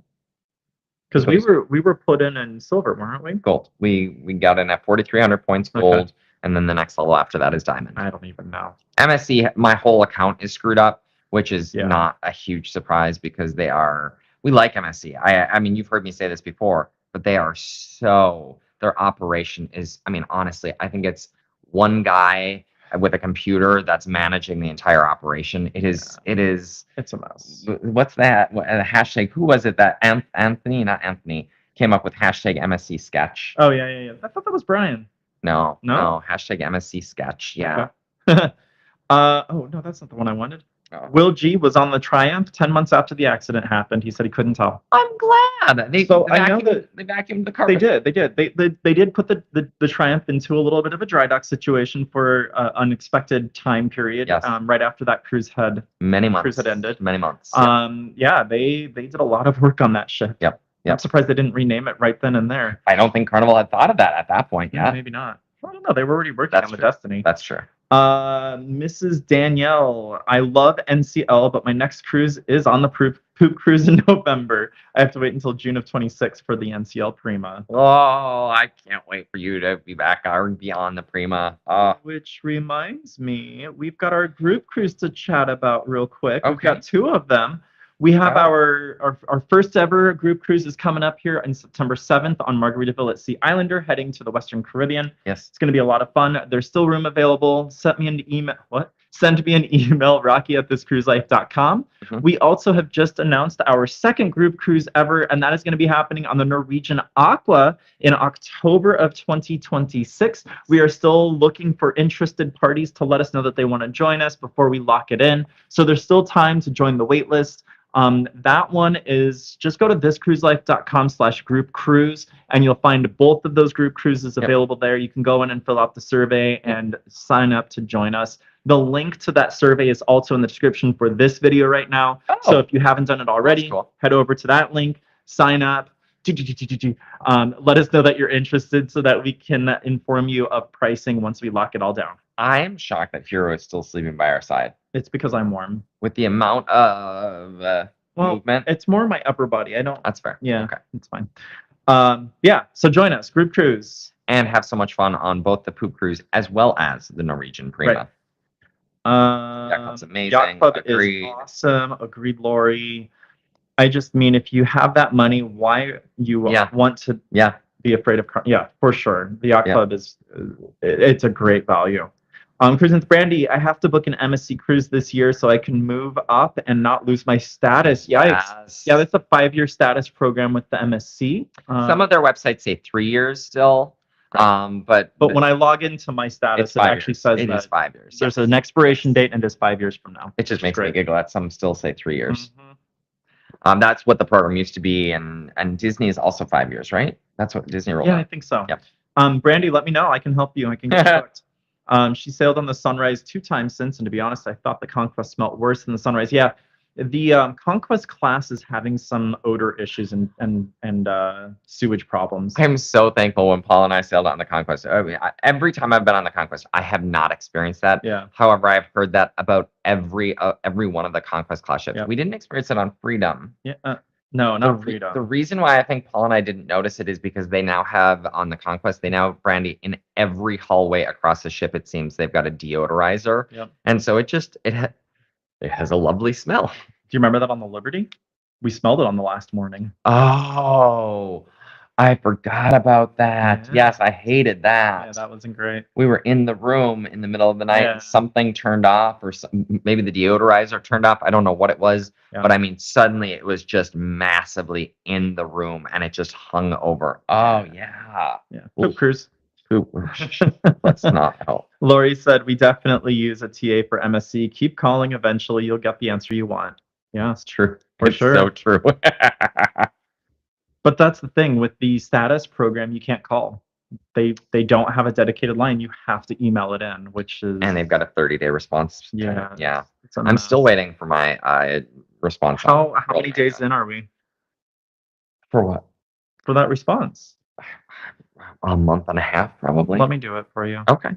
S2: Because we were put in silver, weren't we?
S1: Gold. We got in at 4,300 points gold,
S2: Okay.
S1: and then the next level after that is diamond.
S2: I don't even know.
S1: MSC, my whole account is screwed up, which is
S2: Yeah.
S1: not a huge surprise because we like MSC. I mean, you've heard me say this before, but they are their operation is, I mean, honestly, I think it's one guy with a computer that's managing the entire operation. It is
S2: It's a mess.
S1: what's that? Hashtag, who was it that Anthony, not Anthony, came up with hashtag MSC sketch?
S2: Oh, yeah. I thought that was Brian.
S1: No. Hashtag MSC sketch. Yeah.
S2: Okay. Oh, no, that's not the one I wanted.
S1: Oh.
S2: Will G was on the Triumph 10 months after the accident happened. He said he couldn't tell.
S1: I'm glad. They vacuumed the carpet.
S2: They did. They did put the Triumph into a little bit of a dry dock situation for unexpected time period.
S1: Yes.
S2: Right after that cruise had ended.
S1: Many months.
S2: Yeah, they did a lot of work on that ship.
S1: Yep.
S2: I'm surprised they didn't rename it right then and there.
S1: I don't think Carnival had thought of that at that point. Yeah.
S2: Maybe not. I don't know. They were already working on the Destiny.
S1: That's true.
S2: Mrs. Danielle, I love NCL, but my next cruise is on the poop cruise in November. I have to wait until June of 26 for the NCL Prima.
S1: Oh, I can't wait for you to be back or be on the Prima.
S2: Which reminds me, we've got our group cruise to chat about real quick.
S1: Okay.
S2: We've got 2 of them. We have our first ever group cruise is coming up here on September 7th on Margaritaville at Sea Islander, heading to the Western Caribbean.
S1: Yes.
S2: It's going to be a lot of fun. There's still room available. Send me an email, rocky@thiscruiselife.com.
S1: Mm-hmm.
S2: We also have just announced our second group cruise ever, and that is going to be happening on the Norwegian Aqua in October of 2026. We are still looking for interested parties to let us know that they want to join us before we lock it in. So there's still time to join the wait list. That one is just go to thiscruiselife.com/group cruise, and you'll find both of those group cruises available there. You can go in and fill out the survey and sign up to join us. The link to that survey is also in the description for this video right now.
S1: Oh.
S2: So if you haven't done it already,
S1: Cool.
S2: Head over to that link, sign up. Let us know that you're interested so that we can inform you of pricing once we lock it all down.
S1: I am shocked that Hero is still sleeping by our side.
S2: It's because I'm warm.
S1: With the amount of movement.
S2: It's more my upper body. I don't.
S1: That's fair.
S2: Yeah,
S1: Okay.
S2: it's fine. So join us, group cruise.
S1: And have so much fun on both the Poop Cruise as well as the Norwegian Prima.
S2: Right.
S1: Yacht Club's amazing.
S2: Yacht Club
S1: Agreed.
S2: is awesome. Agreed, Lori. I just mean, if you have that money, why you want to be afraid of? Yeah, for sure. The Yacht Club it's a great value. Cruising with Brandy, I have to book an MSC cruise this year so I can move up and not lose my status. Yikes.
S1: Yes.
S2: Yeah, that's a 5-year status program with the MSC.
S1: Some of their websites say 3 years still. But
S2: when I log into my status, it actually says
S1: it is 5 years.
S2: There's an expiration date and it is 5 years from now.
S1: It just makes me giggle that some still say 3 years. Mm-hmm. That's what the program used to be, and Disney is also 5 years, right? That's what Disney rolled out.
S2: Yeah, I think so.
S1: Yep.
S2: Brandy, let me know. I can help you. I can get you booked. She sailed on the Sunrise 2 times since, and to be honest, I thought the Conquest smelled worse than the Sunrise. Yeah, The Conquest class is having some odor issues and sewage problems.
S1: I'm so thankful when Paul and I sailed on the Conquest. I mean, every time I've been on the Conquest, I have not experienced that.
S2: Yeah.
S1: However, I've heard that about every one of the Conquest class ships.
S2: Yep.
S1: We didn't experience it on Freedom.
S2: Yeah. No, not Freedom.
S1: The reason why I think Paul and I didn't notice it is because they now have on the Conquest, they now have Brandy in every hallway across the ship. It seems they've got a deodorizer,
S2: Yep.
S1: and so it has a lovely smell.
S2: Do you remember that on the Liberty? We smelled it on the last morning.
S1: Oh, I forgot about that.
S2: Yeah.
S1: Yes, I hated that.
S2: Yeah, that wasn't great.
S1: We were in the room in the middle of the night
S2: Yeah.
S1: and something turned off, or maybe the deodorizer turned off. I don't know what it was,
S2: Yeah.
S1: but I mean, suddenly it was just massively in the room and it just hung over. Oh, yeah.
S2: Yeah. Poop cruise.
S1: Poop. Let's not help.
S2: Lori said, we definitely use a TA for MSc. Keep calling. Eventually, you'll get the answer you want. Yeah,
S1: It's true.
S2: For
S1: It's
S2: sure.
S1: so true.
S2: But that's the thing with the status program, you can't call. They don't have a dedicated line. You have to email it in, which is
S1: And they've got a 30-day response.
S2: Yeah.
S1: Yeah.
S2: it's a
S1: I'm
S2: mess.
S1: still waiting for my response.
S2: How many days in are we
S1: For what?
S2: for that response?
S1: A month and a half, probably.
S2: Let me do it for you.
S1: Okay.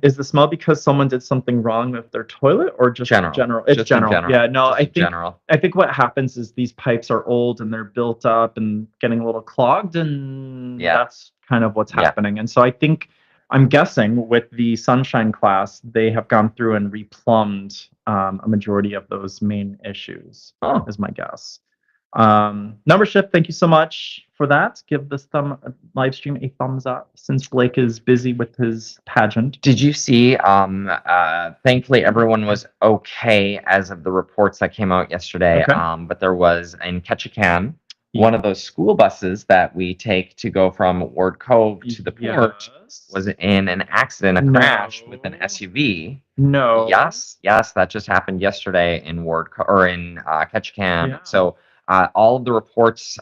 S2: Is the smell because someone did something wrong with their toilet or just
S1: General.
S2: It's
S1: Just in
S2: general.
S1: general.
S2: Yeah, no,
S1: Just
S2: I
S1: in
S2: think
S1: general.
S2: I think what happens is these pipes are old and they're built up and getting a little clogged, and
S1: Yeah.
S2: that's kind of what's
S1: Yeah.
S2: happening. And so I'm guessing with the Sunshine class, they have gone through and replumbed a majority of those main issues.
S1: Oh.
S2: Is my guess. Numbership, thank you so much for that. Give this live stream a thumbs up since Blake is busy with his pageant.
S1: Did you see? Thankfully, everyone was okay as of the reports that came out yesterday.
S2: Okay.
S1: But there was in Ketchikan, one of those school buses that we take to go from Ward Cove to the port was in an accident, a crash with an SUV.
S2: No.
S1: Yes, that just happened yesterday in Ketchikan.
S2: Yeah.
S1: So all of the reports,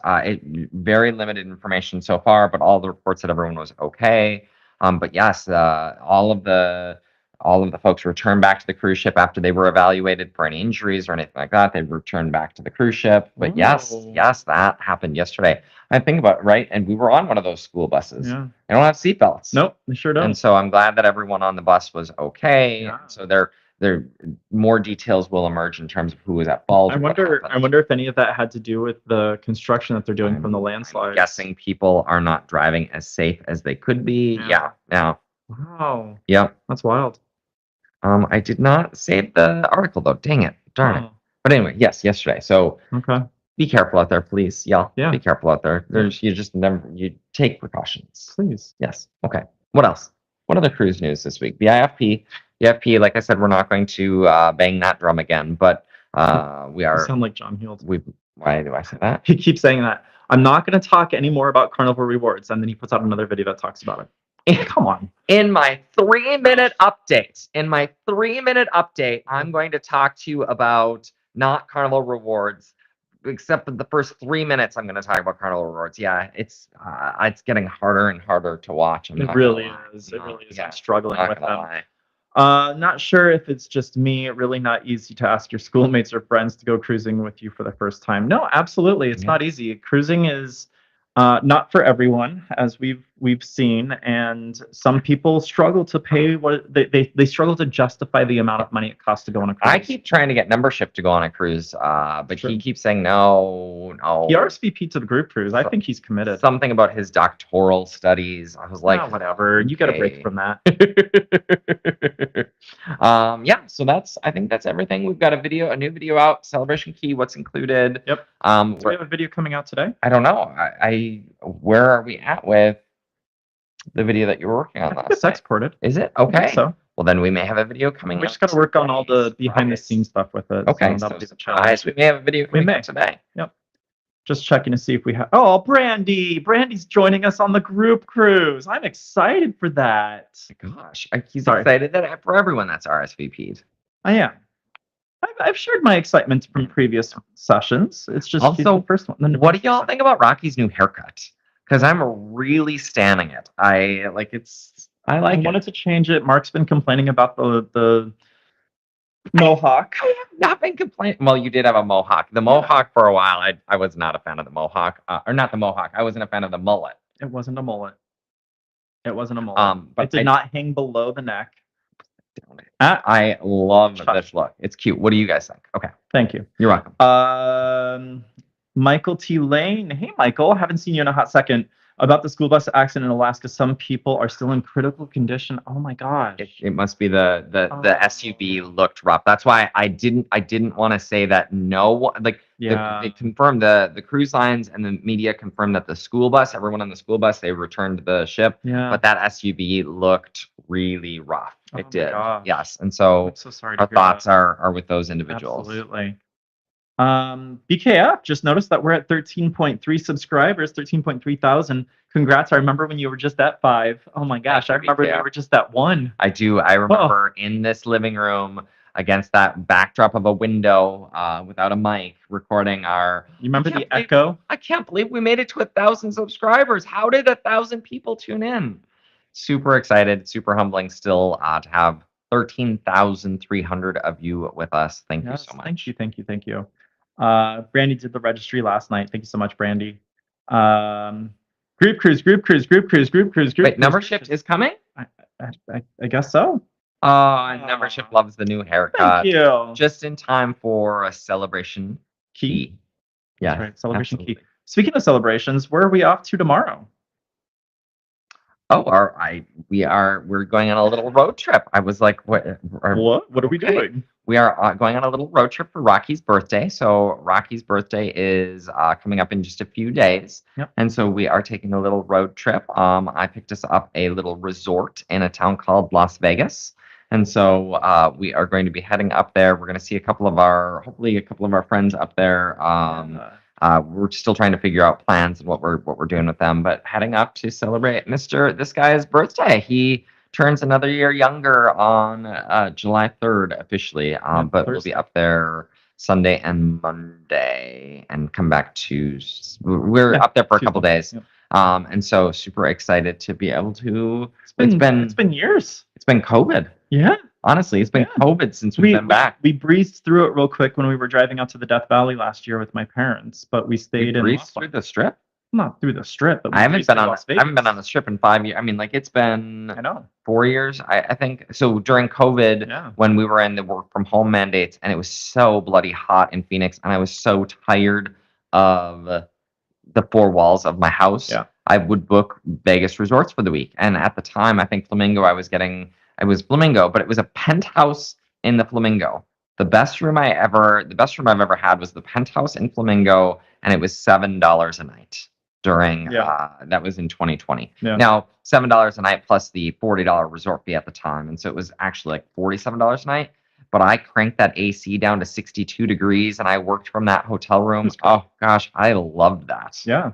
S1: very limited information so far, but all the reports that everyone was okay. But yes, all of the folks returned back to the cruise ship after they were evaluated for any injuries or anything like that. They returned back to the cruise ship. But yes, that happened yesterday. I think about it, right, and we were on one of those school buses.
S2: Yeah.
S1: They don't have seatbelts.
S2: Nope, they sure don't.
S1: And so I'm glad that everyone on the bus was okay.
S2: Yeah.
S1: So there more details will emerge in terms of who was at fault.
S2: I wonder if any of that had to do with the construction that they're doing from the landslide.
S1: I'm guessing people are not driving as safe as they could be. Yeah.
S2: Wow.
S1: Yep.
S2: That's wild.
S1: I did not save the article though. Dang it. Darn it. But anyway, yes, yesterday. So
S2: okay.
S1: Be careful out there, please. Yeah. Be careful out there. You take precautions.
S2: Please.
S1: Yes. Okay. What else? What other cruise news this week? The IFP. The IFP, like I said, we're not going to bang that drum again, but we are.
S2: You sound like John Heald.
S1: Why do I say that?
S2: He keeps saying that. I'm not going to talk anymore about Carnival rewards, and then he puts out another video that talks about it. Come on.
S1: In my 3-minute update, I'm going to talk to you about not Carnival rewards, except for the first 3 minutes. I'm going to talk about Carnival rewards. Yeah, it's getting harder and harder to watch.
S2: It really is. I'm struggling with them. Not sure if it's just me. Really not easy to ask your schoolmates or friends to go cruising with you for the first time. No, absolutely, it's not easy. Cruising is not for everyone, as we've seen, and some people struggle to pay what they struggle to justify the amount of money it costs to go on a cruise.
S1: I keep trying to get membership to go on a cruise, but he keeps saying no.
S2: He RSVP'd to the group cruise. I think he's committed.
S1: Something about his doctoral studies. I was like,
S2: whatever. You get a break from that. Yeah.
S1: So I think that's everything. We've got a new video out. Celebration Key. What's included?
S2: Yep. Do we have a video coming out today?
S1: I don't know. Where are we at with the video that you're working on last
S2: It's
S1: night?
S2: exported.
S1: Is it? Okay.
S2: So
S1: well, then we may have a video coming out.
S2: We just got to work on all the behind the scenes stuff with it.
S1: Okay.
S2: So that'll be the challenge.
S1: We may have a video coming out today.
S2: Yep. Just checking to see if we have. Oh, Brandy! Brandy's joining us on the group cruise. I'm excited for that.
S1: Oh my gosh, he's excited that for everyone that's RSVP'd.
S2: I am. I've shared my excitement from previous sessions. It's just
S1: also
S2: the first one.
S1: What do y'all think about Rocky's new haircut? Because I'm really standing it. I wanted to change it. Mark's been complaining about the
S2: Mohawk.
S1: I have not been complaining. Well, you did have a mohawk. The mohawk for a while, I was not a fan of the mohawk, or not the mohawk. I wasn't a fan of the mullet.
S2: It wasn't a mullet. It wasn't a mullet.
S1: But
S2: It did not hang below the neck.
S1: I love
S2: Shut.
S1: this look. It's cute. What do you guys think? Okay,
S2: Thank you.
S1: you're welcome.
S2: Michael T. Lane. Hey, Michael. Haven't seen you in a hot second. About the school bus accident in Alaska, some people are still in critical condition. Oh my gosh.
S1: It must be the SUV looked rough. That's why I didn't want to say that. No, like they confirmed the cruise lines and the media confirmed that the school bus, everyone on the school bus, they returned the ship.
S2: Yeah.
S1: But that SUV looked really rough. It did.
S2: Gosh.
S1: Yes, and so
S2: I'm so sorry.
S1: Our thoughts are with those individuals.
S2: Absolutely. BKF just noticed that we're at 13.3 subscribers, 13.3 thousand. Congrats. I remember when you were just at 5. Oh my gosh. I remember when you were just at 1.
S1: I do. I remember in this living room against that backdrop of a window without a mic recording our.
S2: You remember the echo?
S1: I can't believe we made it to 1,000 subscribers. How did 1,000 people tune in? Super excited, super humbling still to have 13,300 of you with us. Thank you so much.
S2: Thank you. Brandy did the registry last night. Thank you so much, Brandy. Group cruise.
S1: Wait, number shift is coming?
S2: I guess so.
S1: Number shift loves the new haircut.
S2: Thank you.
S1: Just in time for a celebration key. Yeah,
S2: that's right. Celebration key. Speaking of celebrations, where are we off to tomorrow?
S1: Oh, we're going on a little road trip. I was like, what
S2: are we doing?
S1: We are going on a little road trip for Rocky's birthday. So Rocky's birthday is coming up in just a few days.
S2: Yep.
S1: And so we are taking a little road trip. I picked us up a little resort in a town called Las Vegas. And so we are going to be heading up there. We're going to see hopefully a couple of our friends up there. We're still trying to figure out plans and what we're doing with them, but heading up to celebrate this guy's birthday. He turns another year younger on July 3rd officially, but we'll be up there Sunday and Monday and come back to. We're up there for a couple days, and so super excited to be able to. It's been years. It's been COVID.
S2: Yeah.
S1: Honestly, it's been COVID since we've been back.
S2: We breezed through it real quick when we were driving out to the Death Valley last year with my parents, but we stayed in.
S1: Breezed through the Strip?
S2: Not through the Strip, but
S1: I haven't been on the Strip in 5 years. I mean, like it's been 4 years. I think so. During COVID, when we were in the work from home mandates, and it was so bloody hot in Phoenix, and I was so tired of the 4 walls of my house.
S2: Yeah.
S1: I would book Vegas resorts for the week, and at the time, I think Flamingo. I was Flamingo, but it was a penthouse in the Flamingo. The best room I've ever had was the penthouse in Flamingo, and it was $7 a night during that was in 2020.
S2: Yeah.
S1: Now $7 a night plus the $40 resort fee at the time, and so it was actually like $47 a night. But I cranked that AC down to 62 degrees, and I worked from that hotel room. Oh gosh, I loved that.
S2: Yeah.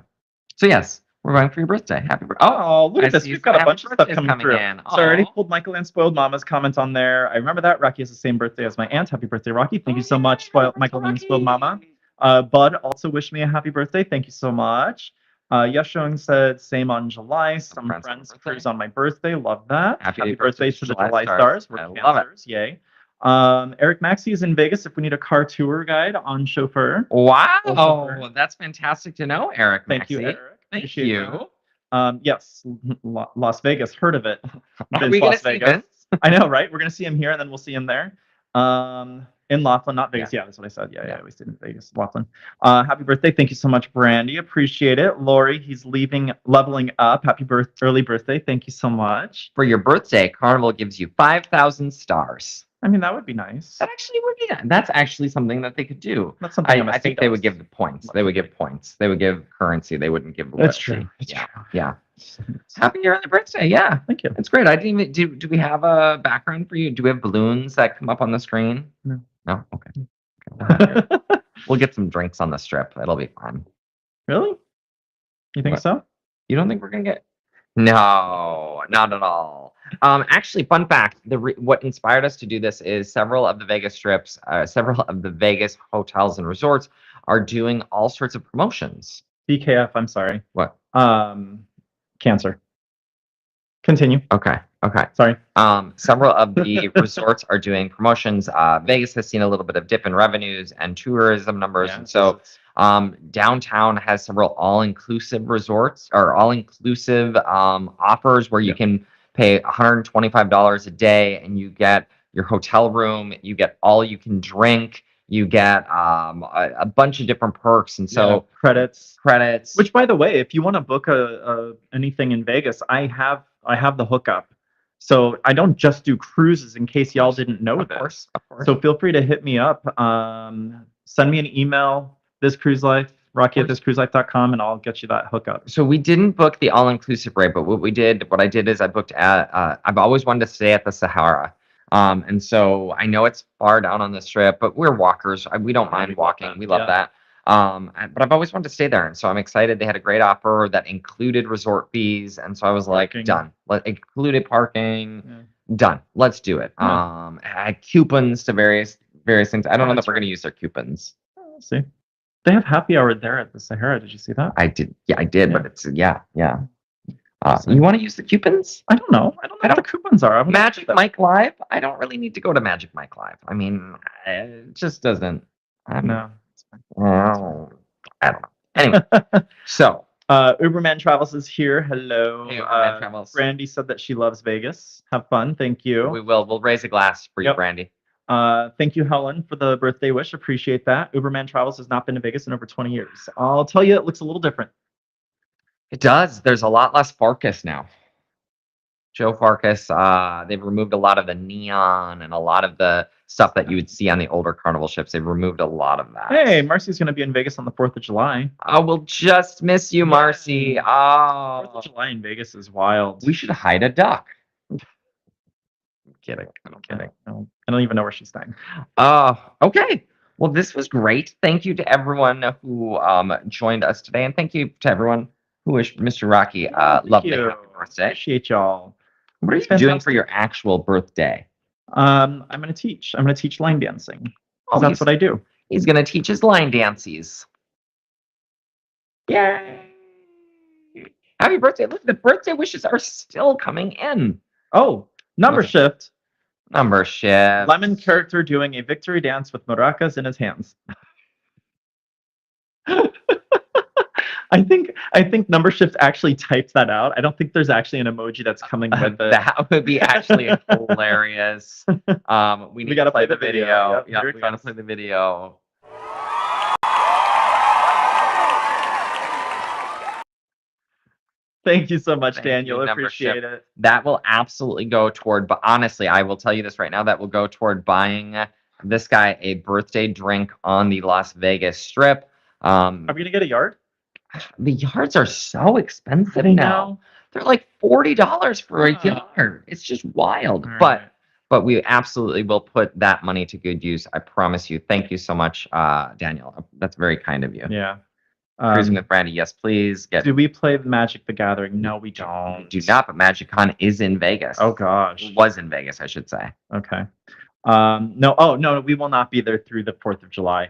S1: So yes. We're going for your birthday. Happy birthday.
S2: Oh, look at this. We've got a bunch of stuff coming through. So I already pulled Michael and Spoiled Mama's comment on there. I remember that. Rocky has the same birthday as my aunt. Happy birthday, Rocky. Thank you so much, Michael and Spoiled Mama. Bud also wished me a happy birthday. Thank you so much. Yeshong said, same on July. Some friends cruise on my birthday. Love that.
S1: Happy
S2: birthday to the July Stars.
S1: I love it.
S2: Yay. Eric Maxey is in Vegas if we need a car tour guide on chauffeur.
S1: Wow. That's fantastic to know, Eric.
S2: Thank you, Eric.
S1: Thank you.
S2: Yes, Las Vegas. Heard of it?
S1: Are we Las Vegas?
S2: I know, right? We're gonna see him here, and then we'll see him there. In Laughlin, not Vegas. Yeah, that's what I said. Yeah, we stayed in Vegas, Laughlin. Happy birthday! Thank you so much, Brandy. Appreciate it. Lori, he's leveling up. Early birthday! Thank you so much.
S1: For your birthday, Carnival gives you 5,000 stars.
S2: I mean, that would be nice.
S1: That actually would be nice. That's actually something that they could do.
S2: That's something
S1: I think they would give the points. They would give points. They would give currency. They wouldn't give loyalty.
S2: That's true.
S1: Yeah. Happy early birthday. Yeah.
S2: Thank you.
S1: It's great. I didn't even do we have a background for you? Do we have balloons that come up on the screen?
S2: No.
S1: No? Okay. We'll get some drinks on the Strip. It'll be fun.
S2: Really? You think so?
S1: You don't think we're gonna get? No, not at all. Actually, fun fact: what inspired us to do this is several of the Vegas hotels and resorts are doing all sorts of promotions.
S2: BKF, I'm sorry.
S1: What?
S2: Cancer. Continue.
S1: Okay.
S2: Sorry.
S1: Several of the resorts are doing promotions. Vegas has seen a little bit of dip in revenues and tourism numbers,
S2: Yeah,
S1: and so downtown has several all-inclusive resorts or all-inclusive offers where you can pay $125 a day and you get your hotel room, you get all you can drink, you get a bunch of different perks, and so
S2: credits.
S1: Which,
S2: by the way, if you want to book anything in Vegas, I have the hookup. So I don't just do cruises. In case y'all didn't know this,
S1: of course.
S2: so feel free to hit me up. Send me an email. This Cruise Life, Rocky at thiscruiselife.com, and I'll get you that hookup.
S1: So we didn't book the all-inclusive rate, but what I did is I booked at. I've always wanted to stay at the Sahara. And so I know it's far down on the strip, but we're walkers. We don't mind walking. We love that. But I've always wanted to stay there, and so I'm excited. They had a great offer that included resort fees, and so I was like, done. Included parking, done. Let's do it. I had coupons to various things. I don't know if we're going to use their coupons.
S2: We'll see. They have happy hour there at the Sahara. Did you see that?
S1: I did. Yeah, I did. But it's yeah. You want to use the coupons?
S2: I don't know. I don't know what the coupons are.
S1: Magic Mike Live. I don't really need to go to Magic Mike Live. I mean, it just doesn't.
S2: No.
S1: Well, I don't know. Anyway, so
S2: Uberman Travels is here. Hello.
S1: Hey, Uberman Travels.
S2: Brandy said that she loves Vegas. Have fun. Thank you.
S1: We will. We'll raise a glass for you, Brandy.
S2: Thank you, Helen, for the birthday wish. Appreciate that. Uberman Travels has not been to Vegas in over 20 years. I'll tell you, it looks a little different.
S1: It does. There's a lot less Farkas now. Joe Farkas, they've removed a lot of the neon and a lot of the stuff that you would see on the older Carnival ships. They've removed a lot of that.
S2: Hey, Marcy's going to be in Vegas on the 4th of July.
S1: I will just miss you, Marcy. Oh,
S2: 4th of July in Vegas is wild.
S1: We should hide a duck. I'm kidding.
S2: I don't even know where she's staying.
S1: Okay. Well, this was great. Thank you to everyone who joined us today, and thank you to everyone who wished Mr. Rocky lovely happy birthday.
S2: Appreciate y'all.
S1: What are you doing for your actual birthday?
S2: I'm gonna teach. I'm gonna teach line dancing. That's what I do.
S1: He's gonna teach his line dances. Yay! Happy birthday! Look, the birthday wishes are still coming in.
S2: Oh, number shift.
S1: Number shift.
S2: Lemon character doing a victory dance with maracas in his hands. I think number shift actually types that out. I don't think there's actually an emoji that's coming with it.
S1: That would be actually hilarious. We got to play the video. Yeah, we got to play the video.
S2: Thank you so much, Daniel. Appreciate it.
S1: That will absolutely go toward, but honestly, I will tell you this right now, that will go toward buying this guy a birthday drink on the Las Vegas Strip.
S2: Are we going to get a yard?
S1: The yards are so expensive now. They're like $40 for a yard. It's just wild. But we absolutely will put that money to good use. I promise you. Thank you so much, Daniel. That's very kind of you.
S2: Yeah.
S1: Cruising with Brandy, yes, please.
S2: Do we play Magic the Gathering? No, we don't.
S1: We do not, but MagicCon is in Vegas.
S2: Oh, gosh.
S1: It was in Vegas, I should say.
S2: Okay. No, we will not be there through the 4th of July.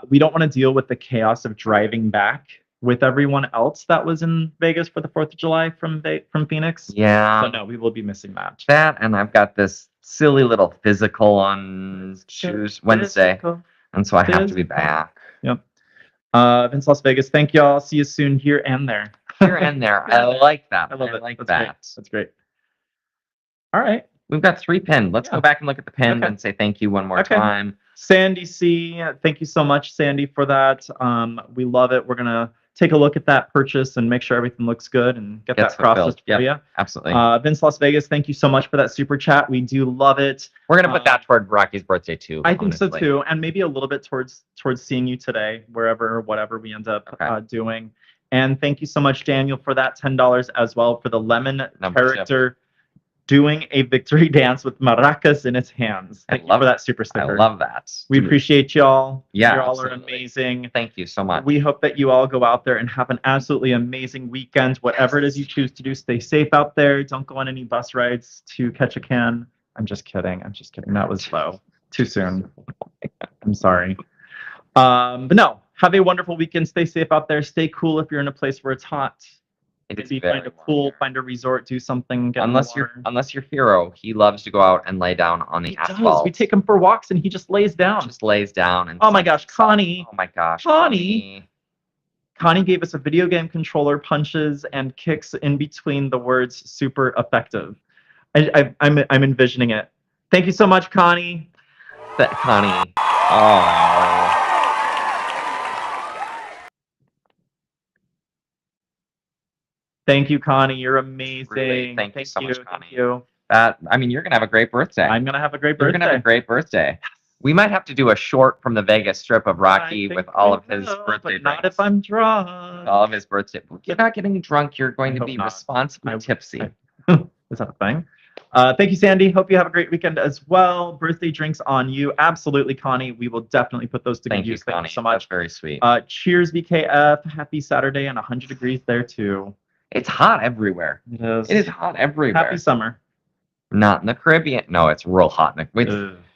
S2: We don't want to deal with the chaos of driving back with everyone else that was in Vegas for the 4th of July from Phoenix.
S1: Yeah.
S2: So no, we will be missing that.
S1: That, and I've got this silly little physical on Wednesday, and so I have to be back.
S2: Yep. Vince Las Vegas, thank y'all. See you soon here and there.
S1: Here and there. I like that.
S2: I love it.
S1: Like
S2: That's
S1: that.
S2: Great. That's great. All right.
S1: We've got 3 pinned. Let's go back and look at the pin and say thank you one more time.
S2: Sandy C, thank you so much, Sandy, for that. We love it. We're gonna take a look at that purchase and make sure everything looks good and get that processed for you.
S1: Absolutely.
S2: Vince Las Vegas, thank you so much for that super chat. We do love it.
S1: We're gonna put that toward Rocky's birthday too.
S2: I think so too, and maybe a little bit towards seeing you today, whatever we end up doing. And thank you so much, Daniel, for that $10 as well for the lemon character doing a victory dance with maracas in his hands. Thank you for that super sticker.
S1: I love that.
S2: We appreciate y'all.
S1: Yeah,
S2: you all are amazing.
S1: Thank you so much.
S2: We hope that you all go out there and have an absolutely amazing weekend. Whatever it is you choose to do, stay safe out there. Don't go on any bus rides to catch a can. I'm just kidding. That was slow. Too soon. I'm sorry. But no, have a wonderful weekend. Stay safe out there. Stay cool if you're in a place where it's hot.
S1: It is
S2: Maybe
S1: very
S2: find a
S1: warm
S2: pool,
S1: here.
S2: find a resort, do something. Get in the water.
S1: Unless your hero, he loves to go out and lay down on the
S2: He does.
S1: asphalt.
S2: We take him for walks and he just lays down.
S1: Just lays down and.
S2: Oh my gosh,
S1: suns himself.
S2: Connie.
S1: Oh my gosh,
S2: Connie. Connie gave us a video game controller, punches and kicks in between the words. Super effective. I'm envisioning it. Thank you so much, Connie.
S1: Connie. Oh.
S2: Thank you, Connie. You're amazing.
S1: Really, thank you so much, Connie.
S2: Thank you.
S1: I mean, you're gonna have a great birthday.
S2: I'm gonna have a great birthday.
S1: You're gonna have a great birthday. We might have to do a short from the Vegas Strip of Rocky with all of his birthday
S2: but not
S1: drinks.
S2: if I'm drunk.
S1: All of his birthday. You're not getting drunk. You're going
S2: I
S1: to
S2: hope
S1: be
S2: not.
S1: responsibly tipsy.
S2: Is that a thing? Thank you, Sandy. Hope you have a great weekend as well. Birthday drinks on you. Absolutely, Connie. We will definitely put those to good use. Thank you so much.
S1: That's very sweet.
S2: Cheers, VKF. Happy Saturday and 100 degrees there too.
S1: It's hot everywhere.
S2: It is.
S1: It is hot everywhere.
S2: Happy summer.
S1: Not in the Caribbean. No, it's real hot.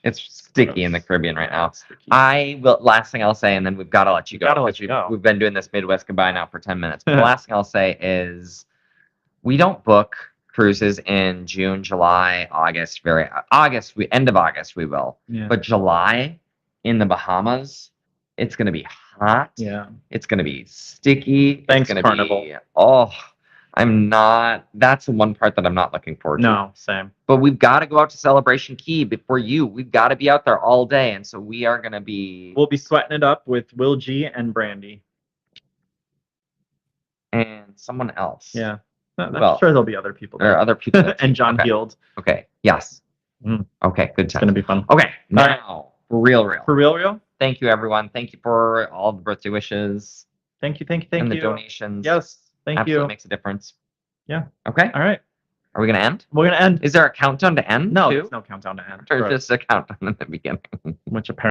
S1: It's sticky in the Caribbean right now. Last thing I'll say, and then we've got to let you go.
S2: Gotta let you go.
S1: We've been doing this Midwest Goodbye now for 10 minutes. But the last thing I'll say is we don't book cruises in June, July, August. End of August we will.
S2: Yeah.
S1: But July in the Bahamas, it's gonna be hot.
S2: Yeah.
S1: It's gonna be sticky.
S2: Thanks,
S1: it's gonna
S2: Carnival.
S1: Be, that's the one part that I'm not looking forward to.
S2: No, same.
S1: But we've got to go out to Celebration Key before you. We've got to be out there all day. And so we are going to be.
S2: We'll be sweating it up with Will G and Brandy.
S1: And someone else.
S2: Yeah. I'm
S1: Well,
S2: sure there'll be other people
S1: There
S2: there.
S1: are other people. There
S2: And John
S1: okay.
S2: Heald.
S1: Okay. Yes.
S2: Mm.
S1: Okay. Good
S2: It's
S1: time.
S2: going to be fun.
S1: Okay. Now,
S2: right.
S1: for real.
S2: For real?
S1: Thank you, everyone. Thank you for all the birthday wishes.
S2: Thank you.
S1: And the donations.
S2: Yes. Thank
S1: Absolutely
S2: you.
S1: makes a difference.
S2: Yeah.
S1: Okay.
S2: All right.
S1: Are we going to end?
S2: We're going to end.
S1: Is there a countdown to end?
S2: No,
S1: too?
S2: there's no countdown to end.
S1: Or just a countdown in the beginning?
S2: Which apparently.